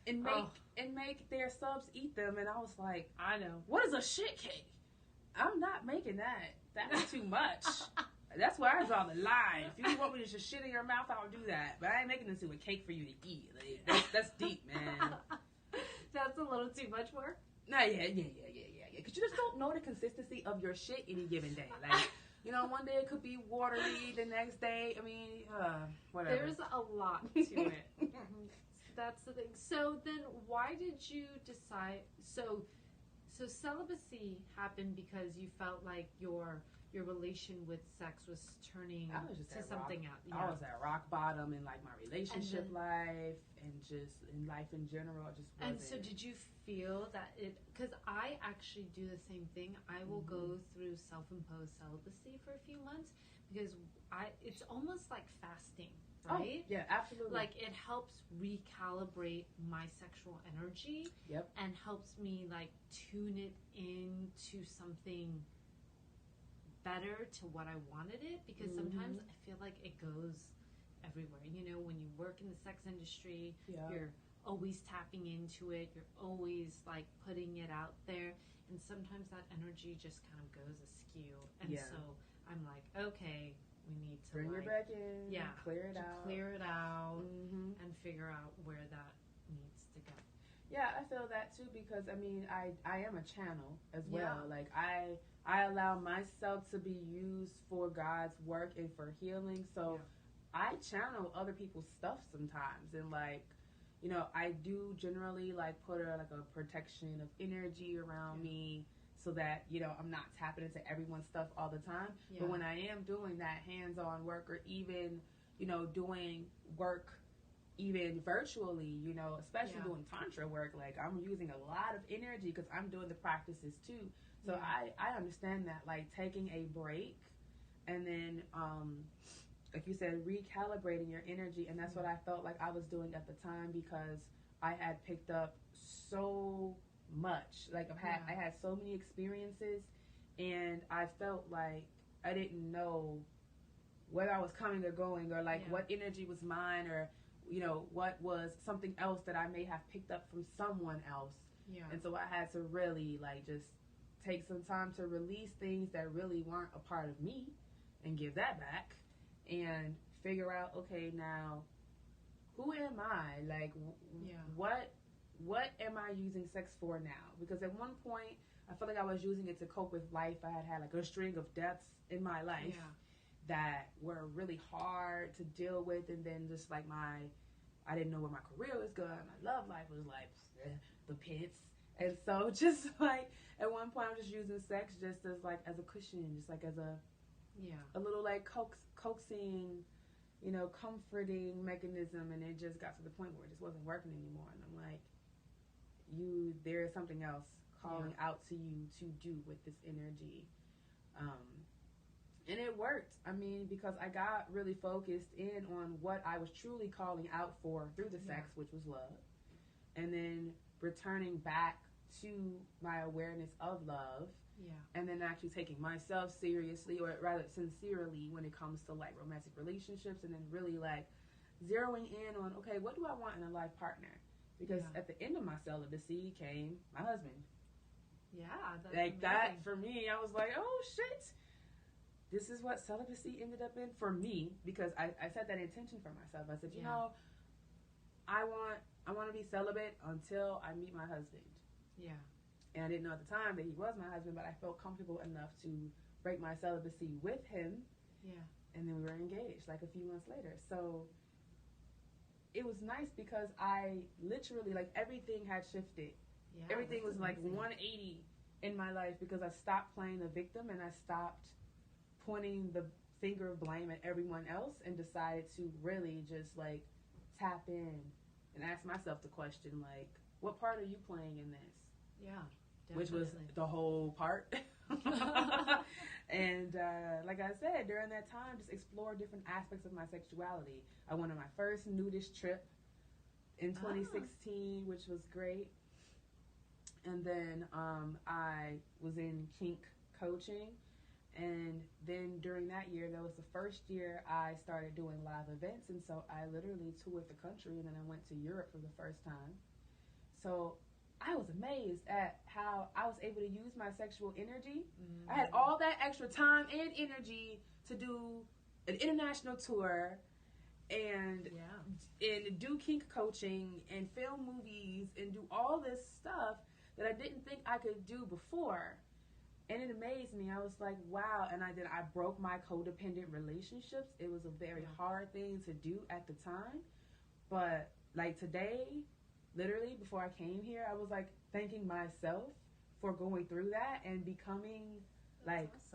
and make their subs eat them, and I was like, I know. What is a shit cake? I'm not making that. That's too much. That's where I draw the line. If you want me to just shit in your mouth, I'll do that. But I ain't making this into a cake for you to eat. Like, that's deep, man. That's a little too much work. No, yeah. Because you just don't know the consistency of your shit any given day. Like, you know, one day it could be watery, the next day, I mean, whatever. There's a lot to it. That's the thing. So then why did you decide, so celibacy happened because you felt like your relation with sex was turning to something else. I was at rock bottom in, like, my relationship life and just in life in general. It just wasn't. And so did you feel that because I actually do the same thing. I will go through self-imposed celibacy for a few months because it's almost like fasting, right? Oh, yeah, absolutely. Like, it helps recalibrate my sexual energy. Yep. And helps me, like, tune it into something better to what I wanted it, because sometimes I feel like it goes everywhere. You know, when you work in the sex industry, you're always tapping into it, you're always, like, putting it out there, and sometimes that energy just kind of goes askew. And so I'm like, okay, we need to bring it back in, clear it out, and figure out where that needs to go. Yeah, I feel that too, because I mean, I am a channel as well. Like, I allow myself to be used for God's work and for healing. So I channel other people's stuff sometimes, and, like, you know, I do generally, like, put a protection of energy around me so that, you know, I'm not tapping into everyone's stuff all the time. But when I am doing that hands-on work, or even, you know, doing work even virtually, you know, especially doing Tantra work, like, I'm using a lot of energy because I'm doing the practices too. So I understand that, like, taking a break and then, like you said, recalibrating your energy. And that's what I felt like I was doing at the time, because I had picked up so much. Like, I had so many experiences, and I felt like I didn't know whether I was coming or going, or, like, what energy was mine, or, you know, what was something else that I may have picked up from someone else. And so I had to really, like, just take some time to release things that really weren't a part of me and give that back, and figure out, okay, now, who am I? Like, what am I using sex for now? Because at one point, I felt like I was using it to cope with life. I had like a string of deaths in my life that were really hard to deal with, and then just like I didn't know where my career was going. My love life was like the pits. And so just like at one point, I'm just using sex just as like as a cushion, just like as a little like coaxing, you know, comforting mechanism. And it just got to the point where it just wasn't working anymore. And I'm like, there is something else calling out to you to do with this energy. And it worked. I mean, because I got really focused in on what I was truly calling out for through the sex, which was love. And then returning back to my awareness of love. And then actually taking myself seriously, or rather sincerely, when it comes to like romantic relationships, and then really like zeroing in on, okay, what do I want in a life partner? Because at the end of my celibacy came my husband. That's like amazing. That for me, I was like, oh shit, this is what celibacy ended up in for me, because I set that intention for myself. I said, you know, I want I want to be celibate until I meet my husband. Yeah. And I didn't know at the time that he was my husband, but I felt comfortable enough to break my celibacy with him. Yeah. And then we were engaged like a few months later. So it was nice because I literally, like, everything had shifted. Yeah, everything was like amazing. 180 in my life because I stopped playing the victim and I stopped pointing the finger of blame at everyone else and decided to really just like tap in and ask myself the question, like, what part are you playing in this? Yeah, definitely. Which was the whole part. And like I said, during that time, just explore different aspects of my sexuality. I went on my first nudist trip in 2016, which was great. And then I was in kink coaching. And then during that year, that was the first year I started doing live events. And so I literally toured the country, and then I went to Europe for the first time. So I was amazed at how I was able to use my sexual energy. I had all that extra time and energy to do an international tour and do kink coaching and film movies and do all this stuff that I didn't think I could do before. And it amazed me. I was like, wow. And I broke my codependent relationships. It was a very hard thing to do at the time. But like today, literally before I came here, I was like thanking myself for going through that and becoming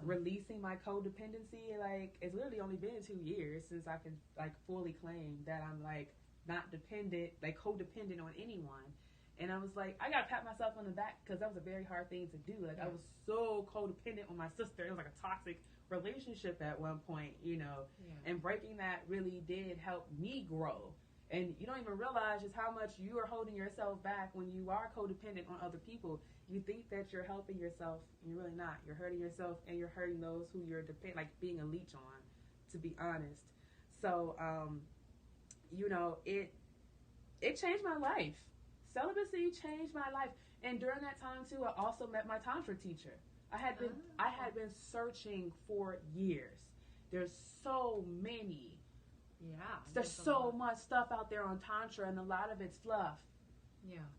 releasing my codependency. Like, it's literally only been 2 years since I can like fully claim that I'm like not dependent, like codependent on anyone. And I was like, I gotta pat myself on the back because that was a very hard thing to do. Like, I was so codependent on my sister. It was like a toxic relationship at one point, you know. And breaking that really did help me grow. And you don't even realize just how much you are holding yourself back when you are codependent on other people. You think that you're helping yourself, and you're really not. You're hurting yourself, and you're hurting those who you're like being a leech on, to be honest. So, you know, it changed my life. Celibacy changed my life. And during that time too, I also met my Tantra teacher. I had been searching for years. There's so many. There's so much stuff out there on Tantra, and a lot of it's fluff.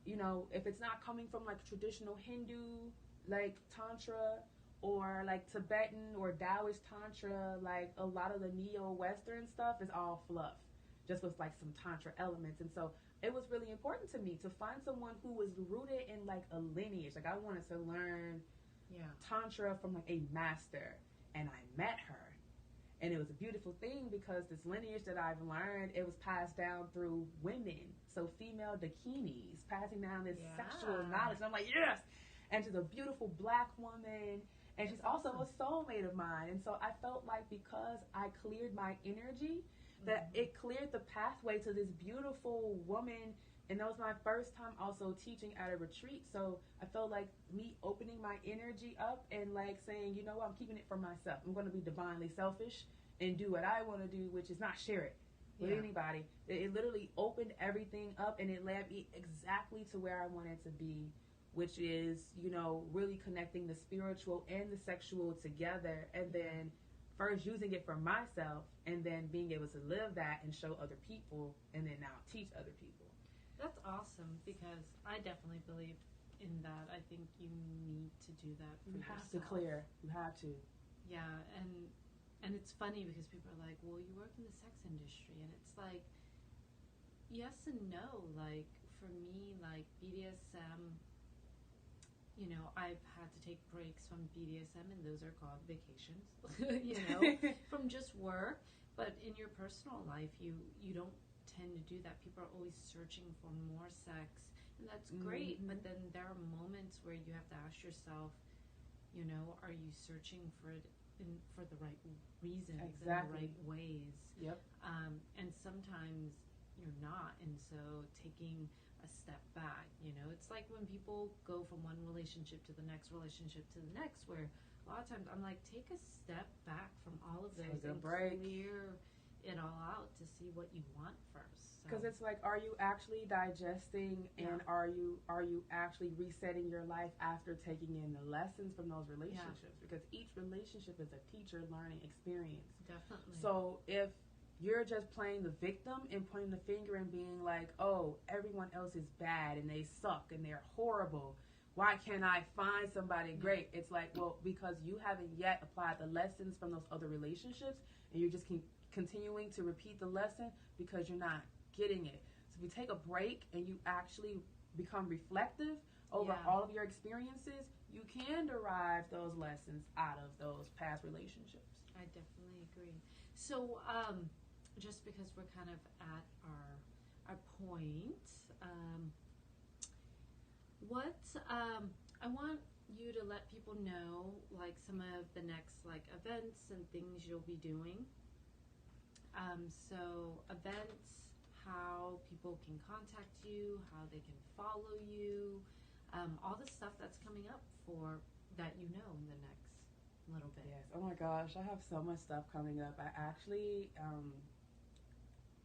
You know, if it's not coming from like traditional Hindu like Tantra or like Tibetan or Taoist Tantra, like a lot of the neo-Western stuff is all fluff, just with like some Tantra elements. And so it was really important to me to find someone who was rooted in like a lineage. Like, I wanted to learn Tantra from like a master, and I met her. And it was a beautiful thing because this lineage that I've learned, it was passed down through women. So female dakinis, passing down this sexual knowledge. And I'm like, yes! And she's a beautiful black woman. And she's also a soulmate of mine. And so I felt like because I cleared my energy, that it cleared the pathway to this beautiful woman. And that was my first time also teaching at a retreat. So I felt like me opening my energy up and like saying, you know what, I'm keeping it for myself. I'm going to be divinely selfish and do what I want to do, which is not share it with anybody. It literally opened everything up, and it led me exactly to where I wanted to be, which is, you know, really connecting the spiritual and the sexual together, and then first using it for myself, and then being able to live that and show other people, and then now teach other people. That's awesome, because I definitely believe in that. I think you need to do that for yourself. You have to clear. You have to. Yeah, and it's funny because people are like, well, you work in the sex industry, and it's like, yes and no. Like, for me, like, BDSM, you know, I've had to take breaks from BDSM, and those are called vacations, you know, from just work. But in your personal life, you don't tend to do that. People are always searching for more sex, and that's great. But then there are moments where you have to ask yourself, you know, are you searching for it for the right reasons and the right ways? And sometimes you're not, and so taking a step back, you know, it's like when people go from one relationship to the next relationship to the next, where a lot of times I'm like, take a step back from all of those and clear it all out to see what you want first. Because it's like, are you actually digesting, and are you actually resetting your life after taking in the lessons from those relationships? Because each relationship is a teacher learning experience. Definitely. So if you're just playing the victim and pointing the finger and being like, oh, everyone else is bad and they suck and they're horrible. Why can't I find somebody great? It's like, well, because you haven't yet applied the lessons from those other relationships, and you're just continuing to repeat the lesson because you're not getting it. So if you take a break and you actually become reflective over all of your experiences, you can derive those lessons out of those past relationships. I definitely agree. So, just because we're kind of at our point, I want you to let people know, like, some of the next, like, events and things you'll be doing. So events, how people can contact you, how they can follow you, all the stuff that's coming up for that in the next little bit. Yes. Oh my gosh, I have so much stuff coming up. I actually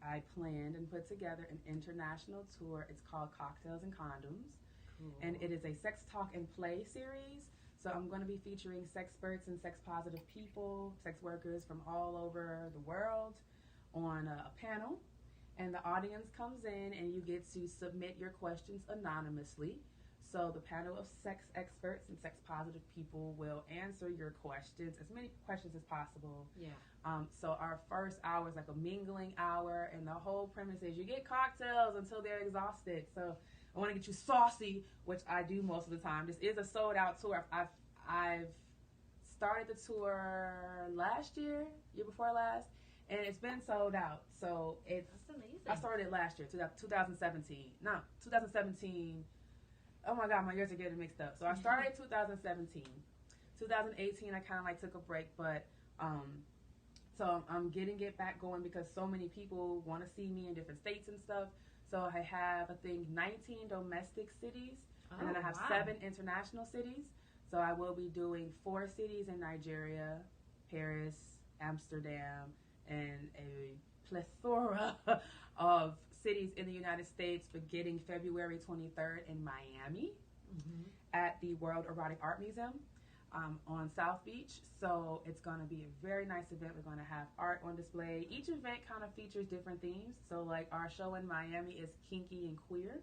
I planned and put together an international tour. It's called Cocktails and Condoms. Cool. And it is a sex talk and play series. So I'm going to be featuring sexperts and sex positive people, sex workers from all over the world on a panel. And the audience comes in and you get to submit your questions anonymously. So the panel of sex experts and sex positive people will answer your questions, as many questions as possible. Yeah. So our first hour is like a mingling hour, and the whole premise is you get cocktails until they're exhausted. So I want to get you saucy, which I do most of the time. This is a sold out tour. I've started the tour last year before last, and it's been sold out. So that's amazing. I started last year, 2017. No, 2017. Oh my God, my years are getting mixed up. So I started 2017. 2018, I kind of like took a break, but so I'm getting it back going because so many people want to see me in different states and stuff. So I have, I think, 19 domestic cities, and then I have 7 international cities. So I will be doing 4 cities in Nigeria, Paris, Amsterdam, and a plethora of cities in the United States, beginning February 23rd in Miami at the World Erotic Art Museum on South Beach. So it's going to be a very nice event. We're going to have art on display. Each event kind of features different themes. So like our show in Miami is kinky and queer.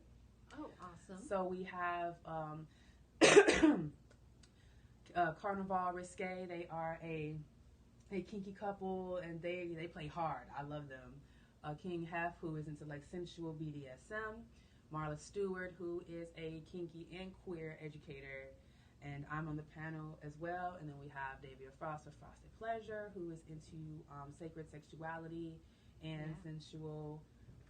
Oh, awesome. So we have Carnival Risque. They are a kinky couple, and they play hard. I love them. King Hef, who is into like sensual BDSM. Marla Stewart, who is a kinky and queer educator, and I'm on the panel as well. And then we have Davia Frost of Frosted Pleasure, who is into sacred sexuality and sensual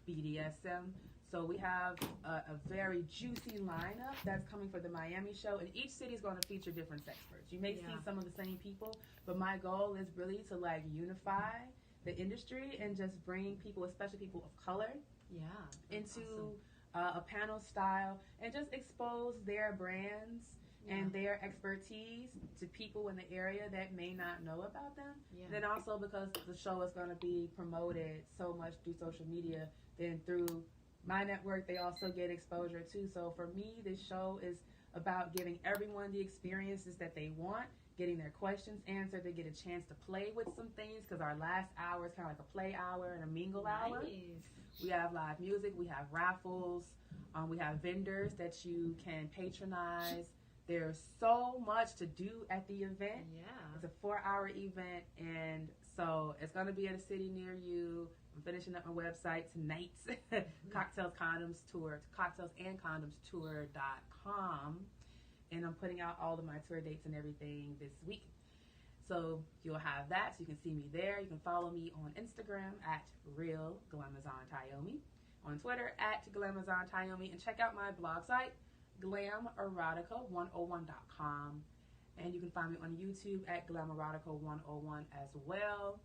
BDSM. So we have a very juicy lineup that's coming for the Miami show, and each city is going to feature different sexperts. You may see some of the same people, but my goal is really to like unify the industry and just bring people, especially people of color, into a panel style and just expose their brands and their expertise to people in the area that may not know about them. And then also because the show is going to be promoted so much through social media, then through my network, they also get exposure too. So for me, this show is about giving everyone the experiences that they want, getting their questions answered. They get a chance to play with some things because our last hour is kind of like a play hour and a mingle hour. We have live music, we have raffles, we have vendors that you can patronize. There's so much to do at the event. It's a 4-hour event, and so it's going to be at a city near you. I'm finishing up my website tonight. Cocktails and Condoms Tour.com. And I'm putting out all of my tour dates and everything this week. So you'll have that. So you can see me there. You can follow me on Instagram at RealGlamazonTyomi, on Twitter at GlamazonTyomi, and check out my blog site, glamerotica101.com. And you can find me on YouTube at glamerotica101 as well.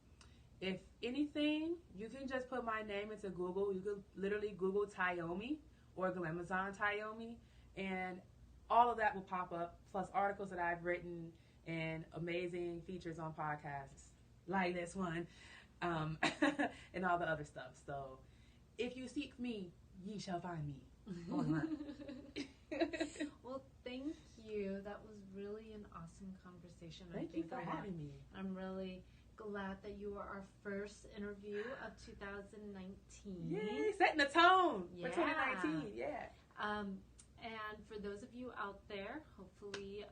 If anything, you can just put my name into Google. You can literally Google Tyomi or Glamazon Tyomi, and all of that will pop up, plus articles that I've written and amazing features on podcasts like this one, and all the other stuff. So if you seek me, ye shall find me. Well, thank you. That was really an awesome conversation. Thank you for having me. I'm really glad that you are our first interview of 2019. Yay, setting the tone Yeah. for 2019. Yeah. And for those of you out there, hopefully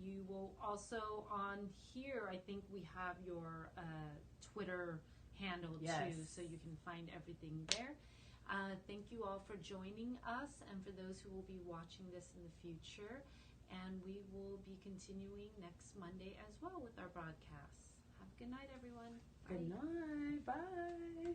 you will also on here, I think we have your Twitter handle too, so you can find everything there. Thank you all for joining us, and for those who will be watching this in the future. And we will be continuing next Monday as well with our broadcasts. Have a good night, everyone. Bye. Good night. Bye.